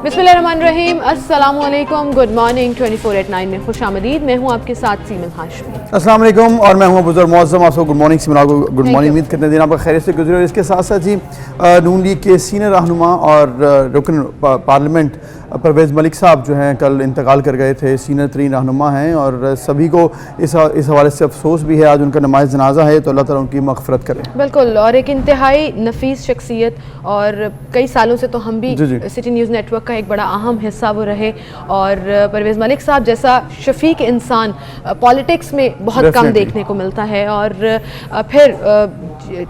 बिस्मिल्लाहिर्रहमानिर्रहीम, अस्सलाम वालेकुम, गुड मॉर्निंग। 24/9 में खुश आमदीद। मैं हूँ आपके साथ सीमन हाशमी। अस्सलाम वालेकुम और मैं हूँ बुजुर्ग मौज़्ज़म। आपको गुड मॉर्निंग सीमन, आपको गुड मॉर्निंग। उम्मीद करते हैं दिन आपका खैरियत से गुजरे। और इसके साथ साथ जी नून लीग के सीनियर रहनुमा और रुकन पार्लियामेंट परवेज़ मलिक साहब जो हैं कल इंतकाल कर गए थे। सीनियर तरीन रहनुमा हैं और सभी को इस हवाले से अफसोस भी है। आज उनका नमाज़ जनाजा है, तो अल्लाह ताला उनकी मग़फ़िरत करे। बिल्कुल, और एक इंतहाई नफीस शख्सियत, और कई सालों से तो हम भी सिटी न्यूज़ नेटवर्क का एक बड़ा अहम हिस्सा वो रहे। और परवेज़ मलिक साहब जैसा शफीक इंसान पॉलिटिक्स में बहुत कम देखने को मिलता है। और फिर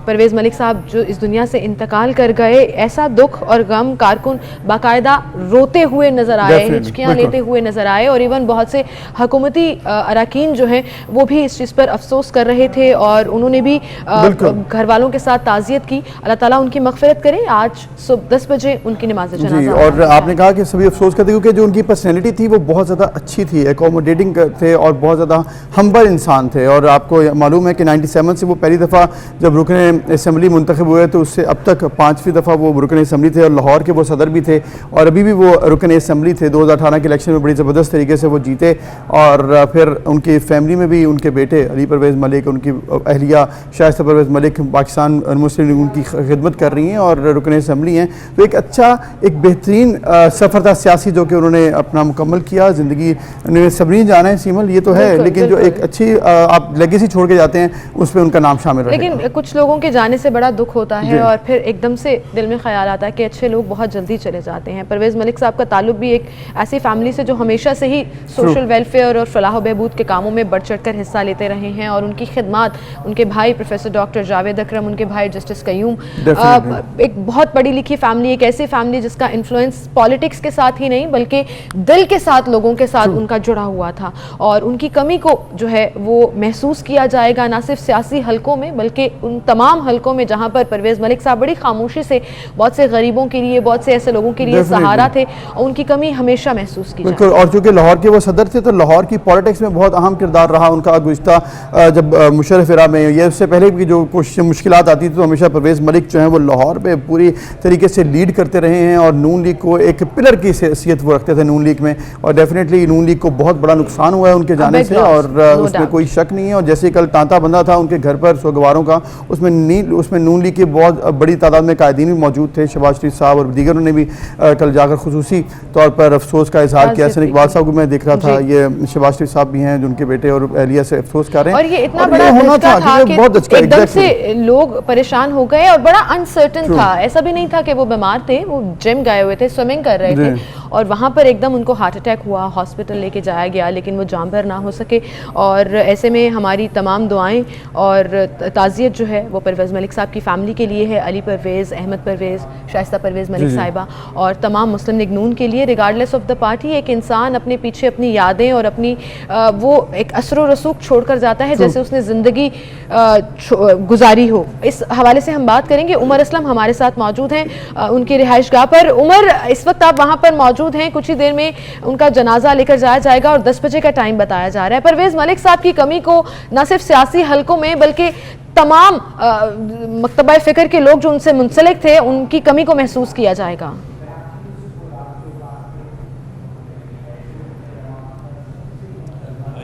परवेज़ मलिक साहब जो इस दुनिया से इंतकाल कर गए, ऐसा दुख और गम कारकुन बाकायदा रोते हुए नजर आए, हिचकियाँ लेते हुए नजर आए। और इवन बहुत से हुकूमती अरकान जो हैं वो भी इस चीज़ पर अफसोस कर रहे थे और उन्होंने भी घर वालों के साथ ताज़ियत की। अल्लाह ताला उनकी मग़फ़िरत करे। आज सुबह 10 बजे उनकी नमाज़ जनाज़ा। और आपने कहा कि सभी अफसोस करते, क्योंकि जो उनकी पर्सनैलिटी थी वो बहुत ज़्यादा अच्छी थी, एकोमोडेटिंग थे और बहुत ज़्यादा हम्बल इंसान थे। और आपको मालूम है कि 97 से वो पहली दफ़ा जब रुकन असम्बली मुंतखब हुए तो उससे अब तक 5वीं दफ़ा वो रुकन असम्बली थे और लाहौर के वो सदर भी थे और अभी भी वो रुकन असम्बली थे। 2018 के इलेक्शन में बड़ी ज़बरदस्त तरीके से वो जीते। और फिर उनकी फैमिली में भी उनके बेटे अली परवेज़ मलिक, उनकी अहलिया शाइस्ता परवेज़ मलिक पाकिस्तान मुस्लिम लीग उनकी खिदमत कर रही हैं और रुकन असम्बली हैं। तो एक अच्छा, एक बेहतरीन सफ़र था सियासी जो कि उन्होंने अपना मुकम्मल किया। ज़िंदगी में सबरी जाना है सीमल, ये तो है, लेकिन जो एक अच्छी आप लेगेसी छोड़ के जाते हैं उस पर उनका नाम शामिल है। लेकिन कुछ लोगों के जाने से बड़ा दुख होता है और फिर एकदम से दिल में ख्याल आता है कि अच्छे लोग बहुत जल्दी चले जाते हैं। परवेज़ मलिक साहब का ताल्लुक भी एक ऐसी फैमिली से जो हमेशा से ही सोशल वेलफेयर और फलाह बहबूद के कामों में बढ़ चढ़ कर हिस्सा लेते रहे हैं। और उनकी खिदमत, उनके भाई प्रोफेसर डॉक्टर जावेद अकरम, उनके भाई जस्टिस कयूम, एक बहुत पढ़ी लिखी फैमिली, एक ऐसी फैमिली जिसका इन्फ्लुएंस पॉलिटिक्स के साथ ही नहीं बल्कि दिल के साथ, लोगों के साथ उनका जुड़ा हुआ था। और उनकी कमी को जो है वो महसूस किया जाएगा, ना सिर्फ सियासी हलकों में बल्कि उन तमाम हलकों में जहाँ पर परवेज़ मलिक साहब बड़ी खामोशी से बहुत से गरीबों के लिए, बहुत से ऐसे लोगों के लिए सहारा थे, और उनकी कमी हमेशा महसूस की जाएगी। और चूँकि लाहौर के वो सदर थे तो लाहौर की पॉलिटिक्स में बहुत अहम किरदार रहा उनका। गुज़िश्ता जब मुशर्रफ इरा में, ये उससे पहले भी जो कुछ मुश्किलात आती थी तो हमेशा परवेज़ मलिक जो हैं वो लाहौर पे पूरी तरीके से लीड करते रहे हैं और नून लीग को एक पिलर की हैसियत वो रखते थे नून लीग में। और डेफिनेटली नून लीग को बहुत बड़ा नुकसान हुआ है उनके जाने से, और उसमें कोई शक नहीं है। और जैसे कल तांता बंदा था उनके घर पर सोगवारों का, उसमें नून लीग के बहुत बड़ी तादाद में कायदीन भी मौजूद थे। शहबाज शरीफ साहब और दीगरों ने भी कल जाकर खुसूसी तौर पर अफसोस का इजहार किया। हसन इकबाल साहब को मैं देख रहा था, ये शहबाज शरीफ साहब भी हैं जो उनके बेटे और अहलिया से अफसोस कर रहे हैं। और ये इतना बड़ा होना था कि एकदम से लोग परेशान हो गए और बड़ा अनसर्टन था। ऐसा भी नहीं था कि वो बीमार थे, वो जिम गए हुए थे, स्विमिंग कर रहे थे और वहाँ पर एकदम उनको हार्ट अटैक हुआ, हॉस्पिटल लेके जाया गया, लेकिन वो जान भर ना हो सके। और ऐसे में हमारी तमाम दुआएं और ताज़ियत जो है वो परवेज़ मलिक साहब की फ़ैमिली के लिए है, अली परवेज़, अहमद परवेज़, शाइस्ता परवेज़ मलिक साहिबा और तमाम मुस्लिम लीग नून के लिए, रिगार्डलेस ऑफ द पार्टी। एक इंसान अपने पीछे अपनी यादें और अपनी वो एक असर व रसूख छोड़ कर जाता है जैसे उसने ज़िंदगी गुजारी हो। इस हवाले से हम बात करेंगे। उमर असलम हमारे साथ मौजूद हैं उनकी रिहाइशगाह पर। उमर, इस वक्त आप वहाँ पर मौजूद हैं, कुछ ही देर में उनका जनाजा लेकर जाया जाएगा और 10 बजे का टाइम बताया जा रहा है। परवेज़ मलिक साहब की कमी को न सिर्फ सियासी हलकों में बल्कि तमाम मकतबा फ़िक्र के लोग जो उनसे मुंसलिक थे, उनकी कमी को महसूस किया जाएगा।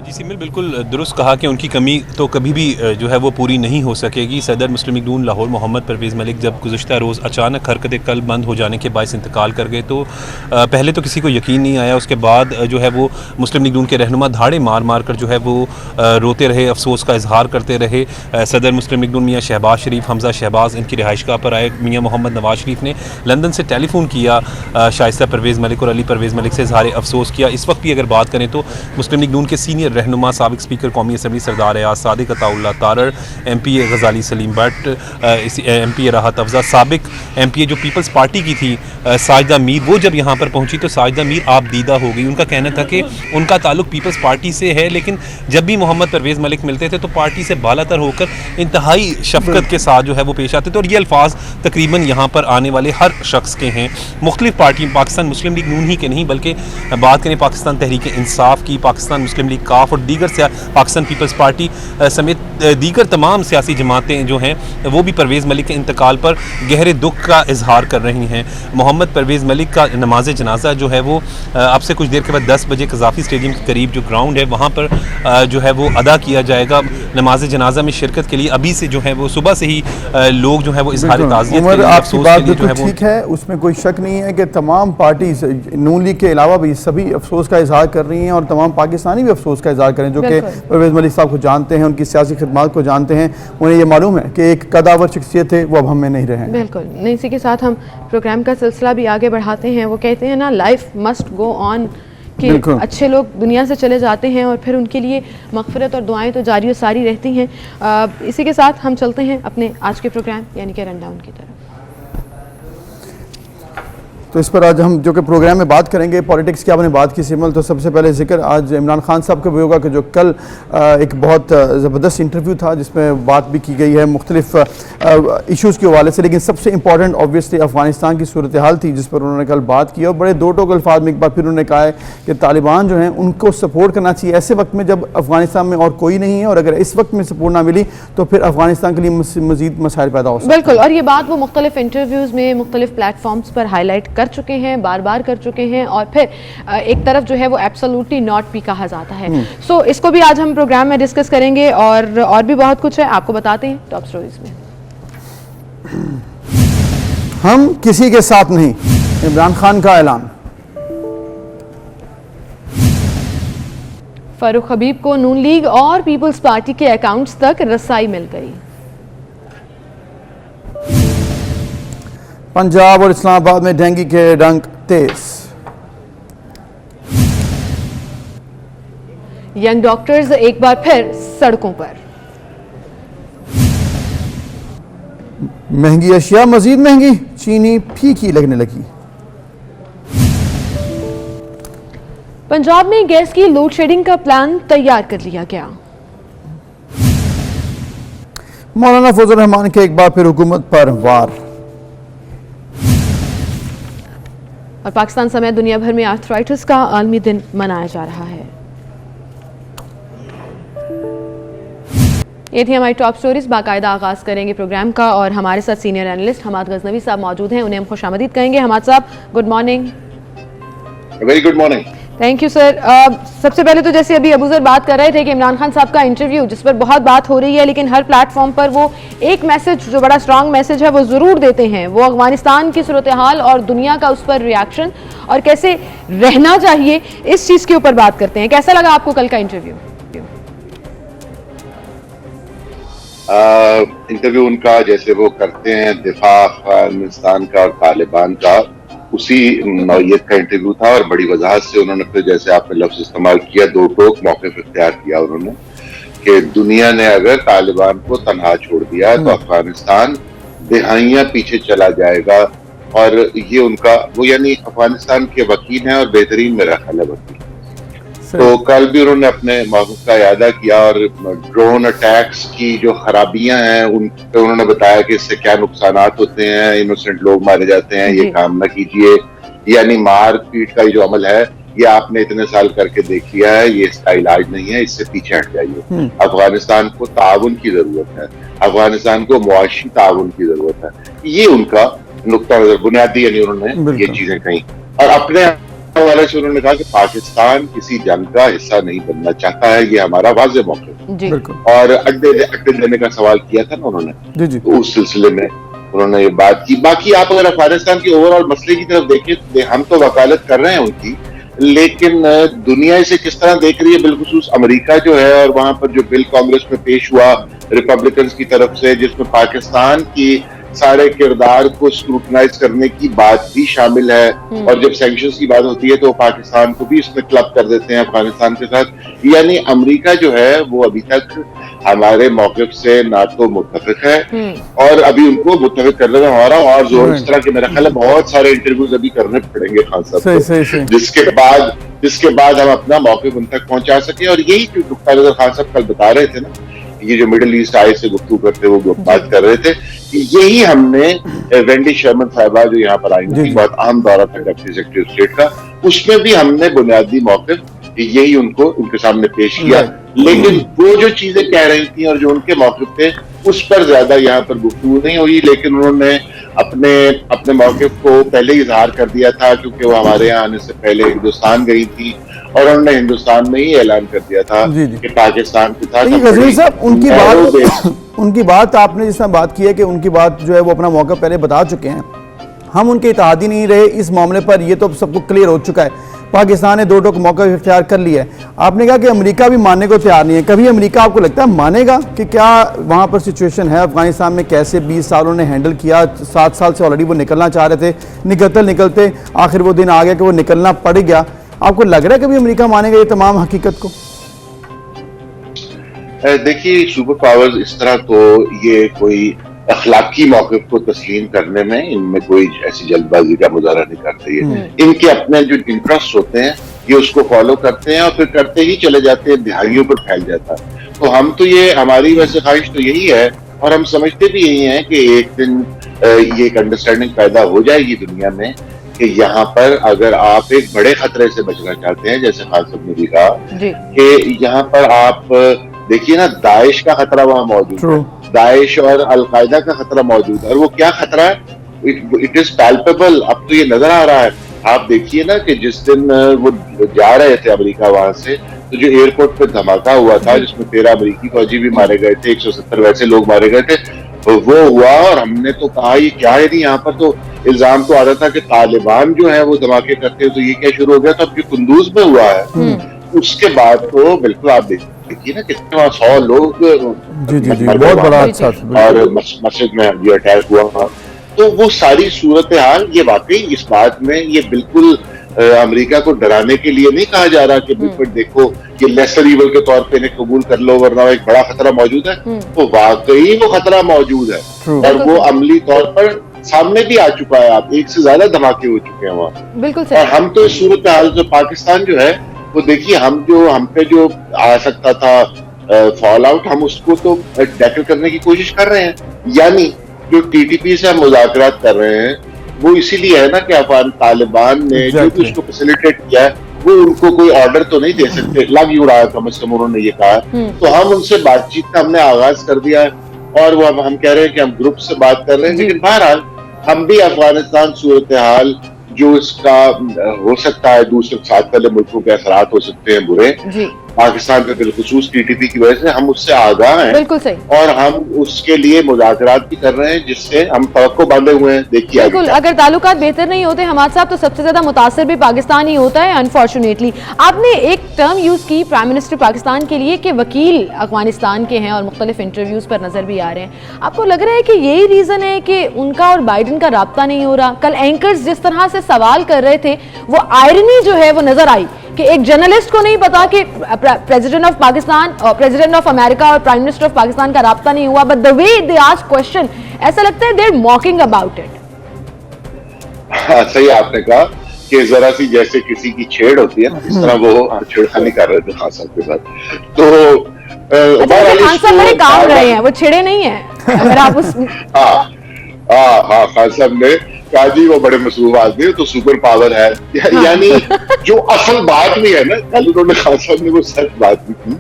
जी सिमिल, बिल्कुल दुरुस्त कहा कि उनकी कमी तो कभी भी जो है वो पूरी नहीं हो सकेगी। सदर मुस्लिम लीग नून लाहौर मोहम्मद परवेज़ मलिक जब गुज़िश्ता रोज़ अचानक हरकत कल्ब बंद हो जाने के बायस इंतकाल कर गए तो पहले तो किसी को यकीन नहीं आया। उसके बाद जो है वो मुस्लिम लीग नून के रहनुमा धाड़े मार मार कर जो है वो रोते रहे, अफसोस का इजहार करते रहे। सदर मुस्लिम लीग नून मियाँ शहबाज शरीफ, हमजा शहबाज इनकी रिहाइशगाह पर आए। मियाँ मोहम्मद नवाज शरीफ ने लंदन से टेलीफोन किया, शाइस्ता परवेज़ मलिक और अली परवेज़ मलिक से इजहार अफसोस किया। इस वक्त भी अगर बात करें तो मुस्लिम लीग नून के सीनियर रहनुमा साबिक स्पीकर कौमी असम्बली सरदार एयाज सादिक अताउल्लाह तारड़, MP गजाली सलीम भट्ट, MP राहत अफजा, साबिक MP जो पीपल्स पार्टी की थी साजिदा मीर, वो जब यहाँ पर पहुँची तो साजिदा मीर आप दीदा हो गई। उनका कहना था कि उनका ताल्लुक पीपल्स पार्टी से है, लेकिन जब भी मोहम्मद परवेज़ मलिक मिलते थे तो पार्टी से बालातर होकर इंतहाई शफकत के साथ जो है वो पेश आते थे। और ये अल्फाज तकरीबन यहाँ पर आने वाले हर शख्स के हैं। मुख्तलिफ पार्टी, पाकिस्तान मुस्लिम लीग नून ही के नहीं बल्कि बात करें पाकिस्तान तहरीक इंसाफ की, पाकिस्तान मुस्लिम लीग काफ इंसाफ और दीगर पाकिस्तान पीपल्स पार्टी समेत दीगर तमाम सियासी जमातें जो हैं वो भी परवेज़ मलिक के इंतकाल पर गहरे दुख का इजहार कर रही हैं। मोहम्मद परवेज़ मलिक का नमाज जनाजा जो है वो अब से कुछ देर के बाद 10 बजे कज़ाफ़ी स्टेडियम के करीब जो ग्राउंड है वहाँ पर जो है वो अदा किया जाएगा। नमाज जनाजा में शिरकत के लिए अभी से जो है वो सुबह से ही लोग जो है वो इजहार ताज़ियत के लिए, आपकी बात जो है वो ठीक है, उसमें कोई शक नहीं है कि तमाम पार्टीज नून लीग के अलावा भी सभी अफसोस का इजहार कर रही हैं और तमाम पाकिस्तानी भी अफसोस का इजहार करें जो कि परवेज़ मलिक साहब को जानते हैं, उनकी सियासी खिदमत को जानते हैं, उन्हें ये मालूम है कि एक कदावर शख्सियत है, वो अब हमें नहीं रहे। बिल्कुल नहीं, इसी के साथ हम प्रोग्राम का सिलसिला भी आगे बढ़ाते हैं। वो कहते हैं ना, लाइफ मस्ट गो ऑन, कि अच्छे लोग दुनिया से चले जाते हैं और फिर उनके लिए मग़फ़िरत और दुआएं तो जारी और सारी रहती हैं। इसी के साथ हम चलते हैं अपने आज के प्रोग्राम यानी कि रनडाउन की तरफ। तो इस पर आज हम जो कि प्रोग्राम में बात करेंगे पॉलिटिक्स की, आपने बात की सिमल, तो सबसे पहले जिक्र आज इमरान खान साहब का भी होगा कि जो कल एक बहुत ज़बरदस्त इंटरव्यू था जिसमें बात भी की गई है मुख्तलिफ इशूज़ के हवाले से, लेकिन सबसे इंपॉर्टेंट ऑब्वियसली अफ़गानिस्तान की सूरत हाल थी जिस पर उन्होंने कल बात की और बड़े दो टोक अल्फाज में एक बार फिर उन्होंने कहा है कि तालिबान जो हैं उनको सपोर्ट करना चाहिए ऐसे वक्त में जब अफ़गानिस्तान में और कोई नहीं है, और अगर इस वक्त में सपोर्ट ना मिली तो फिर अफ़गानिस्तान के लिए मज़ीद मसाइल पैदा हो सकते हैं। बिल्कुल, और ये बात वो मुख्तलिफ इंटरव्यूज़ में मुख्तलिफ प्लेटफॉर्म्स पर हाईलाइट कर चुके हैं, बार बार कर चुके हैं, और फिर एक तरफ जो है वो एब्सोल्युटली नॉट भी कहा जाता है। सो इसको भी आज हम प्रोग्राम में डिस्कस करेंगे और भी बहुत कुछ है, आपको बताते हैं टॉप स्टोरीज में। हम किसी के साथ नहीं, इमरान खान का ऐलान। फारूक हबीब को नून लीग और पीपल्स पार्टी के अकाउंट्स तक रसाई मिल गई। पंजाब और इस्लामाबाद में डेंगू के डंक तेज। यंग डॉक्टर्स एक बार फिर सड़कों पर। महंगी अशिया मजीद महंगी, चीनी फीकी लगने लगी। पंजाब में गैस की लोड शेडिंग का प्लान तैयार कर लिया गया। मौलाना फजल रहमान के एक बार फिर हुकूमत पर वार। और पाकिस्तान समेत दुनिया भर में आर्थराइटिस का आलमी दिन मनाया जा रहा है। ये थी हमारी टॉप स्टोरीज। बाकायदा आगाज करेंगे प्रोग्राम का और हमारे साथ सीनियर एनालिस्ट हमाद गजनवी साहब मौजूद हैं, उन्हें हम खुशामदीद कहेंगे। हमाद साहब, good morning. Very good morning. Thank you sir. सबसे पहले तो जैसे अभी अबू सर बात कर रहे थे कि इमरान खान साहब का इंटरव्यू जिस पर बहुत बात हो रही है, लेकिन हर प्लेटफॉर्म पर वो एक मैसेज जो बड़ा स्ट्रांग मैसेज है वो ज़रूर देते हैं, वो अफगानिस्तान की सूरत हाल और दुनिया का उस पर रिएक्शन और कैसे रहना चाहिए इस चीज़ के ऊपर बात करते हैं। कैसा लगा आपको कल का इंटरव्यू? इंटरव्यू उनका जैसे वो करते हैं दिफा अफगानिस्तान का और तालिबान का, उसी नौयत का इंटरव्यू था और बड़ी वजाहत से उन्होंने फिर जैसे आपने लफ्ज इस्तेमाल किया, दो टोक मौक़िफ़ इख्तियार किया उन्होंने कि दुनिया ने अगर तालिबान को तनहा छोड़ दिया तो अफगानिस्तान दिहाइयां पीछे चला जाएगा। और ये उनका वो यानी अफगानिस्तान के वकील हैं और बेहतरीन मेरा ख्याल है वकील। तो कल भी उन्होंने अपने मौक़िफ़ का इयादा किया और ड्रोन अटैक्स की जो खराबियां हैं उन पे उन्होंने बताया कि इससे क्या नुकसानात होते हैं, इनोसेंट लोग मारे जाते हैं, ये काम ना कीजिए, यानी मार पीट का जो अमल है ये आपने इतने साल करके देख लिया है, ये इसका इलाज नहीं है, इससे पीछे हट जाइए। अफगानिस्तान को ताउन की जरूरत है, अफगानिस्तान को मुआशी ताउन की जरूरत है, ये उनका नुक्ता नजर बुनियादी यानी उन्होंने ये चीजें कही। और अपने हवाले से उन्होंने कहा कि पाकिस्तान किसी जंग का हिस्सा नहीं बनना चाहता है, ये हमारा वाज़ेह मौक़िफ़। और अड्डे देने का सवाल किया था ना उन्होंने, तो उस सिलसिले में उन्होंने ये बात की। बाकी आप अगर अफगानिस्तान के ओवरऑल मसले की तरफ देखें, हम तो वकालत कर रहे हैं उनकी, लेकिन दुनिया इसे किस तरह देख रही है, बिलखुसूस अमेरिका जो है, और वहां पर जो बिल कांग्रेस में पेश हुआ रिपब्लिकन की तरफ से जिसमें पाकिस्तान की सारे किरदार को स्क्रूटनाइज करने की बात भी शामिल है, और जब सैंक्शंस की बात होती है तो पाकिस्तान को भी इसमें क्लब कर देते हैं अफगानिस्तान के साथ। यानी अमेरिका जो है वो अभी तक हमारे मौक़िफ़ से ना तो मुत्तफिक है और अभी उनको मुत्तफिक करने में हमारा और जोर, इस तरह के मेरा ख्याल है बहुत सारे इंटरव्यूज अभी करने पड़ेंगे खान साहब को, जिसके बाद हम अपना मौक़िफ़ उन तक पहुंचा सके। और यही नुक्ता नज़र खान साहब कल बता रहे थे ना, ये जो मिडिल ईस्ट आय से गुफ्तगू करते वो बात कर रहे थे, यही हमने वेंडी शर्मन साहिबा जो यहाँ पर आई थी, बहुत अहम दौरा था डिप्टी सेक्रेटरी ऑफ स्टेट का, उसमें भी हमने बुनियादी मौक़िफ़ यही उनके सामने पेश किया। लेकिन वो जो चीजें कह रही थी और जो उनके मौक़िफ़ थे उस पर ज्यादा यहाँ पर गुफ्तगू नहीं हुई, लेकिन उन्होंने अपने मौक़िफ़ को पहले ही इजहार कर दिया था, क्योंकि वो हमारे यहाँ आने से पहले हिंदुस्तान गई थी और उन्होंने हिंदुस्तान में ही ऐलान कर दिया था कि पाकिस्तान के साथ। गजनवी साहब, उनकी बात आपने जिस तरह बात की है कि उनकी बात जो है वो अपना मौका पहले बता चुके हैं, हम उनके इत्तेहादी नहीं रहे इस मामले पर, ये तो सबको क्लियर हो चुका है। पाकिस्तान ने दो टोक मौका इख्तियार कर लिया है। आपने कहा कि अमेरिका भी मानने को तैयार नहीं है। कभी अमेरिका आपको लगता है मानेगा कि क्या वहाँ पर सिचुएशन है अफगानिस्तान में, कैसे 20 साल उन्होंने हैंडल किया, 7 साल से ऑलरेडी वो निकलना चाह रहे थे, निकलते आखिर वो दिन आ गया कि वो निकलना पड़ गया। आपको लग रहा है कभी अमेरिका मानेगा ये तमाम हकीकत को? देखिए, सुपर पावर्स इस तरह तो ये कोई अखलाकी मौक़िफ़ को तस्लीम करने में इनमें कोई ऐसी जल्दबाजी का मुजाहरा नहीं करते हैं। इनके अपने जो इंटरेस्ट होते हैं ये उसको फॉलो करते हैं और फिर करते ही चले जाते हैं, दिहाइयों पर फैल जाता है। तो हम तो ये, हमारी वैसे ख्वाहिश तो यही है और हम समझते भी यही हैं कि एक दिन ये एक अंडरस्टैंडिंग पैदा हो जाएगी दुनिया में कि यहाँ पर अगर आप एक बड़े खतरे से बचना चाहते हैं, जैसे खान साहब ने भी कहा कि यहाँ पर आप देखिए ना, दाइश का खतरा वहां मौजूद है, दाइश और अलकायदा का खतरा मौजूद है। और वो क्या खतरा है? It is palpable. अब तो ये नजर आ रहा है। आप देखिए ना कि जिस दिन वो जा रहे थे अमेरिका वहां से, तो जो एयरपोर्ट पे धमाका हुआ था जिसमें 13 अमेरिकी फौजी भी मारे गए थे, 170 वैसे लोग मारे गए थे, वो हुआ और हमने तो कहा ये क्या है। नहीं, यहाँ पर तो इल्जाम तो आ रहा था कि तालिबान जो है वो धमाके करते हैं, तो ये क्या शुरू हो गया। तो अब जो कुंदूज में हुआ है उसके बाद तो बिल्कुल आप देखिए ना कितने वहां 100 लोग बहुत बड़ा और मस्जिद में ये अटैक हुआ। तो वो सारी सूरत हाल, ये वाकई इस बात में ये बिल्कुल अमेरिका को डराने के लिए नहीं कहा जा रहा कि बिल्कुल देखो ये लेसर ईवल के तौर पे इन्हें कबूल कर लो वरना एक बड़ा खतरा मौजूद है। तो वाकई वो खतरा मौजूद है और वो अमली तौर पर सामने भी आ चुका है। आप एक से ज्यादा धमाके हो चुके हैं वहाँ। बिल्कुल और हम तो इस सूरत हाल जो पाकिस्तान जो है वो देखिए, हम पे जो आ सकता था फॉल आउट, हम उसको तो टैकल करने की कोशिश कर रहे हैं। यानी जो टीटीपी से हम मुज़ाकरात कर रहे हैं वो इसीलिए है ना कि अफगान तालिबान ने जो भी उसको फैसिलिटेट किया है वो उनको कोई ऑर्डर तो नहीं दे सकते, लग ही उड़ाया कम से कम उन्होंने ये कहा। तो हम उनसे बातचीत का हमने आगाज कर दिया है और वो अब हम कह रहे हैं कि हम ग्रुप से बात कर रहे हैं। लेकिन बहरहाल हम भी अफगानिस्तान सूरत हाल जो इसका हो सकता है, दूसरे साथ वाले मुल्कों के असरात हो सकते हैं बुरे, पाकिस्तान पे बिलखुसूस टीटीपी की वजह से हम उससे आगाह हैं। बिल्कुल सही। और हम उसके लिए मुज़ाकरात भी कर रहे हैं जिससे हम तवक्को बांधे हुए हैं। देखिए बिल्कुल, अगर ताल्लुकात बेहतर नहीं होते हमारे साथ तो सबसे ज्यादा मुतासिर भी पाकिस्तान ही होता है अनफॉर्चुनेटली। आपने एक टर्म यूज की प्राइम मिनिस्टर पाकिस्तान के लिए कि वकील अफगानिस्तान के हैं और मुख्तलिफ इंटरव्यूज पर नजर भी आ रहे हैं। आपको लग रहा है कि यही रीजन है कि उनका और बाइडन का राब्ता नहीं हो रहा? कल एंकर्स जिस तरह से सवाल कर रहे थे वो आयरनी जो है वो नजर आई कि एक जर्नलिस्ट को नहीं पता कि प्रेसिडेंट ऑफ पाकिस्तान और प्रेसिडेंट ऑफ अमेरिका और प्राइम मिनिस्टर ऑफ पाकिस्तान का राब्ता नहीं हुआ, but the way they ask question ऐसा लगता है they are mocking about it. हाँ, सही आपने कहा कि जरा सी जैसे किसी की छेड़ होती है ना, इस तरह वो छेड़खानी कर रहे थे खान साहब के साथ। तो खान साहब बड़े काम रहे हैं, वो छेड़े नहीं है। अगर आप उस हाँ, खान साहब ने कहा जी वो बड़े मसरूफ आदमी तो सुपर पावर है। यानी जो असल बात भी है ना, कल उन्होंने खान साहब ने वो सच बात भी की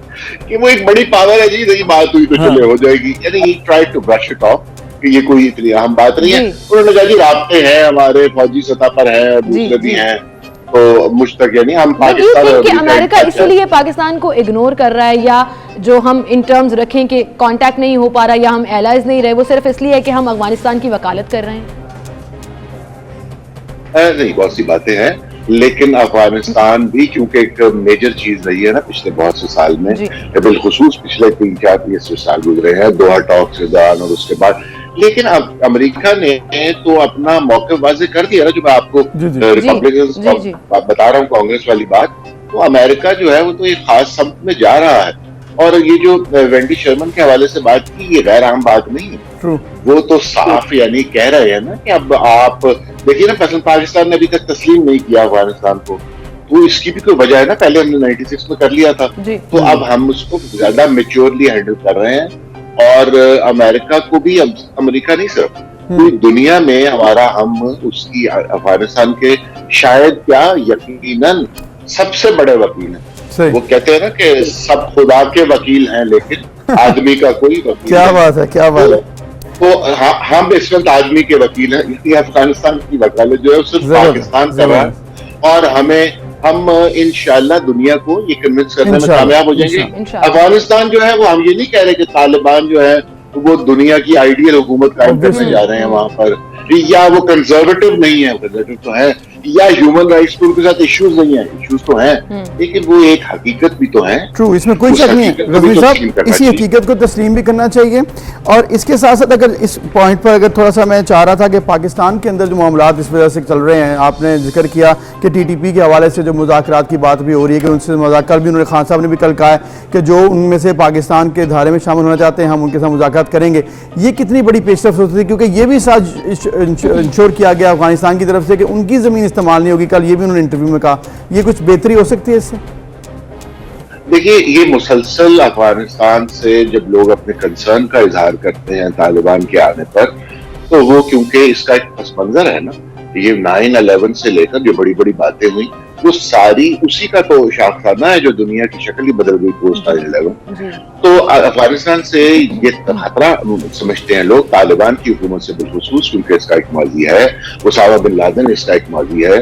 कि वो एक बड़ी पावर है जी, ये बात हुई तो चले हो जाएगी। यानी he tried to brush it off कि ये कोई इतनी अहम बात नहीं है। उन्होंने कहा जी राब्ते हैं हमारे फौजी सतह पर हैं और दूसरे भी हैं, तो मुझ तक यानी हम पाकिस्तान और अमेरिका इसलिए पाकिस्तान को इग्नोर कर रहा है, या जो हम इन टर्म्स रखें कि कांटेक्ट नहीं हो पा रहा या हम एलाइज नहीं रहे, वो सिर्फ इसलिए है कि हम अफगानिस्तान की वकालत कर रहे हैं? नहीं, बहुत सी बातें हैं, लेकिन अफगानिस्तान भी क्योंकि एक मेजर चीज रही है ना पिछले बहुत से साल में, बिलखुसूस पिछले 3-4 साल गुजरे हैं दोहा टॉक के दौरान और उसके बाद। लेकिन अब अमेरिका ने तो अपना मौके वाजे कर दिया ना, जो मैं आपको रिपब्लिकन बता रहा हूँ कांग्रेस वाली बात। तो अमेरिका जो है वो तो एक खास समत में जा रहा है। और ये जो वेंडी शर्मन के हवाले से बात की, ये गैर आम बात नहीं है। वो तो साफ यानी कह रहे हैं ना कि अब आप देखिए ना, पाकिस्तान ने अभी तक तस्लीम नहीं किया अफगानिस्तान को, तो इसकी भी कोई वजह है ना। पहले हमने 96 में कर लिया था, तो अब हम उसको ज्यादा मेच्योरली हैंडल कर रहे हैं। और अमेरिका को भी, अमेरिका नहीं सिर्फ पूरी दुनिया में हमारा, हम उसकी अफगानिस्तान के शायद क्या यकीनन सबसे बड़े वकील हैं। सही। वो कहते हैं ना कि सब खुदा के वकील हैं लेकिन आदमी का कोई वकील क्या नहीं। बात है, क्या बात है। तो हम इस वक्त आदमी के वकील हैं, इसलिए अफगानिस्तान की वकालत जो है वो सिर्फ पाकिस्तान कर रहा है, और हम इंशाल्लाह दुनिया को ये कन्विंस करने में कामयाब हो जाएंगे। अफगानिस्तान जो है वो, हम ये नहीं कह रहे कि तालिबान जो है वो दुनिया की आइडियल हुकूमत कायम करने जा रहे हैं वहां पर, या वो कंजर्वेटिव नहीं है, कंजर्वेटिव तो है, या ह्यूमन राइट्स के उनके साथ इश्यूज नहीं है, इश्यूज तो हैं, लेकिन वो एक हकीकत भी तो है। ट्रू, इसमें कोई शक नहीं है रफी साहब, इसी हकीकत को तस्लीम भी करना चाहिए। और इसके साथ साथ अगर इस पॉइंट पर अगर थोड़ा सा मैं चाह रहा था कि पाकिस्तान के अंदर जो मामलात इस वजह से चल रहे हैं, आपने जिक्र किया कि TTP के हवाले से जो मुज़ाकरात की बात भी हो रही है कि उनसे कल भी उन्होंने खान साहब ने भी कल कहा है कि जो उनमें से पाकिस्तान के धारे में शामिल होना चाहते हैं हम उनके साथ मुज़ाकरात करेंगे। ये कितनी बड़ी पेशरफ्त होती है, क्योंकि ये भी साथ इंश्योर किया गया अफगानिस्तान की तरफ से कि उनकी ज़मीन इस्तेमाल नहीं होगी। कल ये भी उन्होंने इंटरव्यू में कहा, ये कुछ बेहतरी हो सकती है इससे? देखिए, ये मुसलसल अफगानिस्तान से जब लोग अपने कंसर्न का इजहार करते हैं तालिबान के आने पर, तो वो क्योंकि इसका एक पस मंजर है ना, ये 9/11 से लेकर जो बड़ी बड़ी बातें हुई वो सारी उसी का तो शाखसाना है जो दुनिया की शक्ल ही बदल गई पोस्ट 9/11। तो अफगानिस्तान से ये खतरा समझते हैं लोग तालिबान की हुकूमत से बिलखुसूस, क्योंकि इसका एक माजी है, उसामा बिन लादेन इसका एक माजी है।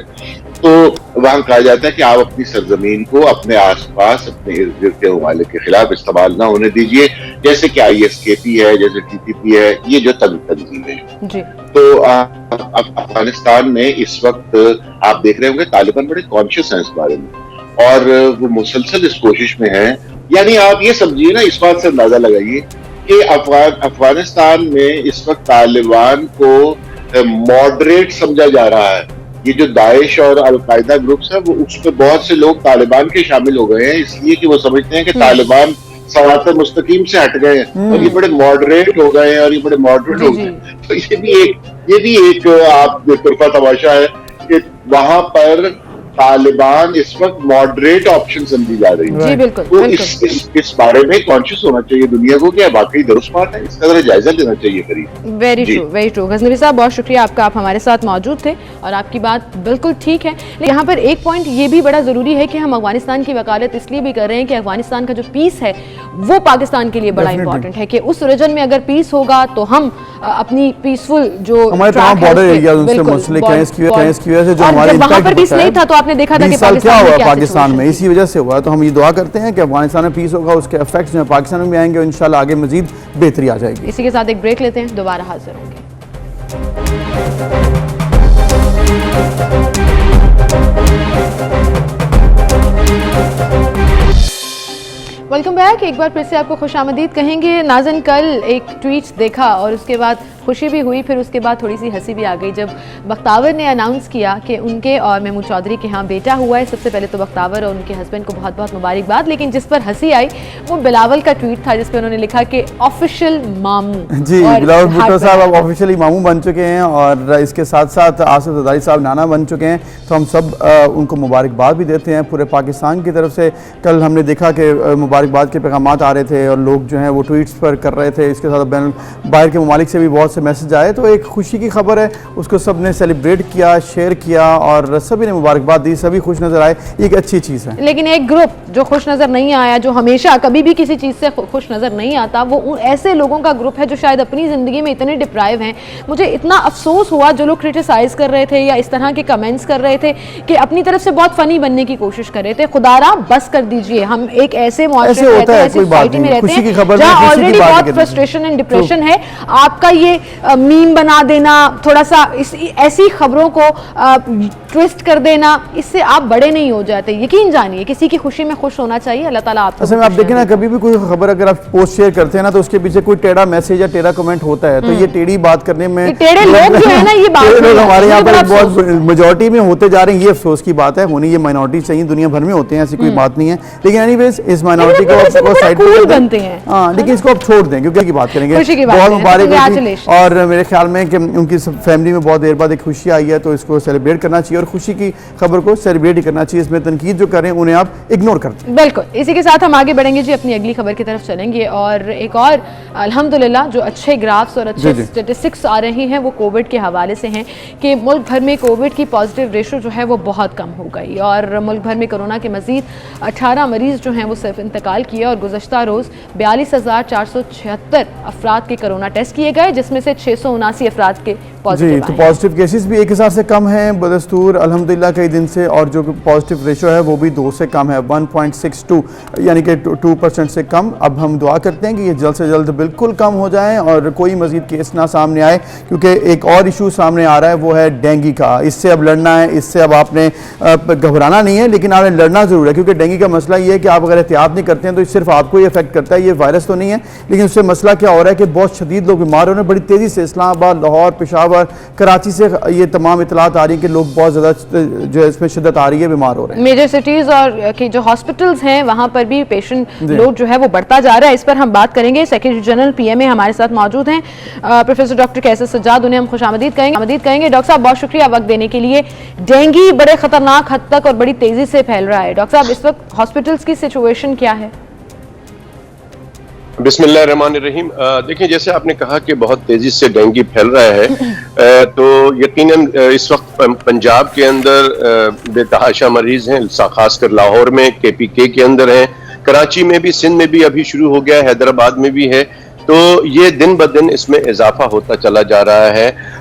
तो वहां कहा जाता है कि आप अपनी सरजमीन को अपने आसपास अपने इर्द गिर्द के ममालिक के खिलाफ इस्तेमाल ना होने दीजिए, जैसे कि ISKP है, जैसे TTP है, ये जो तंजीमें हैं। तो अफगानिस्तान में इस वक्त आप देख रहे होंगे तालिबान बड़े कॉन्शियस हैं इस बारे में, और वो मुसलसल इस कोशिश में है। यानी आप ये समझिए ना, इस बात से अंदाजा लगाइए कि अफगानिस्तान में इस वक्त तालिबान को मॉडरेट समझा जा रहा है। ये जो दाइश और अलकायदा ग्रुप्स है, वो उस पर बहुत से लोग तालिबान के शामिल हो गए हैं, इसलिए कि वो समझते हैं कि तालिबान सवात मुस्तकीम से हट गए हैं और ये बड़े मॉडरेट हो गए हैं, और ये बड़े मॉडरेट हो गए। तो ये भी एक आप बेतरफा तमाशा है कि वहां पर तालिबान इस वक्त मॉडरेट ऑप्शन समझी जा रही है। जी बिल्कुल, तो इस बारे में कॉन्शियस होना चाहिए दुनिया को कि वाकई दुरुस्त बात है, इसका जरा जायजा लेना चाहिए करीब। Very true, very true. Ghaznavi साहब, बहुत शुक्रिया आपका, आप हमारे साथ मौजूद थे और आपकी बात बिल्कुल ठीक है। यहाँ पर एक पॉइंट ये भी बड़ा ज़रूरी है कि हम अफगानिस्तान की वकालत इसलिए भी कर रहे हैं कि अफगानिस्तान का जो पीस है वो पाकिस्तान के लिए बड़ा इंपॉर्टेंट है, कि उस रीजन में अगर पीस होगा तो हम अपनी पीसफुल जो हमारे तमाम बॉर्डर एरिया उनसे मुंसलिक हैं, इसकी वजह से जो हमारे वहाँ पर पीस नहीं था तो आपने देखा था कि क्या हुआ पाकिस्तान में, इसी वजह से हुआ। तो हम ये दुआ करते हैं कि अफगानिस्तान में पीस होगा, उसके इफेक्ट्स जो पाकिस्तान में भी आएंगे और इंशाल्लाह आगे मजीद बेहतरी आ जाएगी। इसी के साथ एक ब्रेक लेते हैं, दोबारा हाजिर होंगे। Welcome back. एक बार फिर से आपको खुशामदीद कहेंगे। नाज़न, कल एक ट्वीट देखा और उसके बाद खुशी भी हुई, फिर उसके बाद थोड़ी सी हंसी भी आ गई जब बख्तावर ने अनाउंस किया कि उनके और महमूद चौधरी के यहाँ बेटा हुआ है। सबसे पहले तो बख्तावर और उनके हस्बैंड को बहुत बहुत मुबारकबाद, लेकिन जिस पर हंसी आई वो बिलावल का ट्वीट था जिस पर उन्होंने लिखा कि ऑफिशियल मामू। जी, बिलावल भुट्टो साहब अब ऑफिशियली मामू बन चुके हैं और इसके साथ साथ आसिफ ज़रदारी साहब नाना बन चुके हैं। तो हम सब उनको मुबारकबाद भी देते हैं पूरे पाकिस्तान की तरफ से। कल हमने देखा कि मुबारकबाद के पैगाम आ रहे थे और लोग जो हैं वो ट्वीट्स पर कर रहे थे। इसके साथ बाहर के ममालिक से भी बहुत से मैसेज आए, तो एक खुशी की खबर है, उसको सब ने सेलिब्रेट किया, शेयर किया और सभी ने मुबारकबाद दी, सभी खुश नज़र आए, एक अच्छी चीज़ है। लेकिन एक ग्रुप जो खुश नज़र नहीं आया, जो हमेशा कभी भी किसी चीज़ से खुश नज़र नहीं आता, वो ऐसे लोगों का ग्रुप है जो शायद अपनी ज़िंदगी में इतने डिप्राइव हैं। मुझे इतना अफसोस हुआ जो लोग क्रिटिसाइज़ कर रहे थे या इस तरह के कमेंट्स कर रहे थे कि अपनी तरफ से बहुत फ़नी बनने की कोशिश कर रहे थे। खुदारा बस कर दीजिए, हम एक ऐसे मुआशरे में रहते हैं, ऐसी सोसाइटी में रहते हैं जहाँ ऑलरेडी बहुत फ्रस्ट्रेशन एंड डिप्रेशन है। आपका ये मीम बना देना, थोड़ा सा ऐसी खबरों को ट्विस्ट कर देना, इससे आप बड़े नहीं हो जाते। यकीन जानिए, किसी की खुशी में खुश होना चाहिए। अल्लाह ताला आपको। असल में आप देखें ना, कभी भी कोई खबर अगर आप पोस्ट शेयर करते हैं ना तो उसके पीछे कोई टेढ़ा मैसेज या टेढ़ा कमेंट होता है, तो ये टेढ़ी बात करने में टेढ़े लोग जो है ना, ये बात हमारे यहाँ पर बहुत मेजोरिटी में होते जा रहे हैं। ये अफसोस की बात है, होनी ये माइनॉरिटी चाहिए, दुनिया भर में होते हैं, ऐसी कोई बात नहीं है। लेकिन एनीवेज इस माइनॉरिटी को साइड पर बनते हैं, हाँ, लेकिन इसको आप छोड़ दें क्योंकि की बात करेंगे। बहुत मुबारक और मेरे ख्याल में कि उनकी फैमिली में बहुत देर बाद एक खुशी आई है, तो इसको सेलिब्रेट करना चाहिए। और खुशी की खबर को सेलिब्रेट ही करना चाहिए। इसमें तनकीद जो करें उन्हें आप इग्नोर करते हैं। बिल्कुल, इसी के साथ हम आगे बढ़ेंगे जी, अपनी अगली खबर की तरफ चलेंगे। और एक और अल्हम्दुलिल्लाह जो अच्छे ग्राफ्स और अच्छे स्टेटिस्टिक्स आ रहे हैं वो कोविड के हवाले से हैं कि मुल्क भर में कोविड की पॉजिटिव रेशो जो है वो बहुत कम हो गई और मुल्क भर में कोरोना के मजीद 18 मरीज जो हैं वो सिर्फ इंतकाल किए और गुज़श्ता रोज़ 42,476 अफराद के कोरोना टेस्ट किए गए, जिसमें से 679 अफराद के पॉजिटिव जी। तो पॉजिटिव केसेस भी एक हिसाब से कम हैं बदस्तूर अल्हम्दुलिल्लाह कई दिन से, और जो पॉजिटिव रेशो है वो भी 2 से कम है, 1.62 यानी कि 2% से कम। अब हम दुआ करते हैं कि ये जल्द से जल्द बिल्कुल कम हो जाए और कोई मजीद केस ना सामने आए, क्योंकि एक और इशू सामने आ रहा है वो है डेंगू का। इससे अब लड़ना है, इससे अब आपने घबराना नहीं है, लेकिन आपने लड़ना ज़रूर है, क्योंकि डेंगू का मसला ये है कि आप अगर एहतियात नहीं करते हैं तो सिर्फ आपको ही इफेक्ट करता है। ये वायरस तो नहीं है, लेकिन उससे मसला क्या हो रहा है कि बहुत शदीद लोग बीमार हो रहे हैं बड़ी तेज़ी से। इस्लामाबाद, लाहौर, पेशावर, कराची से ये तमाम इतलात आ रही है कि लोग बहुत ज़्यादा जो है इसमें शिद्दत आ रही है, बीमार हो रहे हैं। मेजर सिटीज़ और की जो हॉस्पिटल्स हैं वहाँ पर भी पेशेंट लोड जो है वो बढ़ता जा रहा है। इस पर हम बात करेंगे। सेक्रेटरी जनरल PMA हमारे साथ मौजूद हैं प्रोफेसर डॉक्टर कैसर सज्जाद, उन्हें हम खुशामदीद कहेंगे। डॉक्टर साहब बहुत शुक्रिया वक्त देने के लिए। डेंगू बड़े खतरनाक हद तक और बड़ी तेजी से फैल रहा है। डॉक्टर साहब इस वक्त हॉस्पिटल्स की सिचुएशन क्या है? बिस्मिल्लाहिर्रहमानिर्रहीम। देखिए, जैसे आपने कहा कि बहुत तेजी से डेंगू फैल रहा है, तो यकीनन इस वक्त पंजाब के अंदर बेतहाशा मरीज हैं, खासकर लाहौर में, KPK के अंदर हैं, कराची में भी, सिंध में भी अभी शुरू हो गया है, हैदराबाद में भी है। तो ये दिन ब दिन इसमें इजाफा होता चला जा रहा है।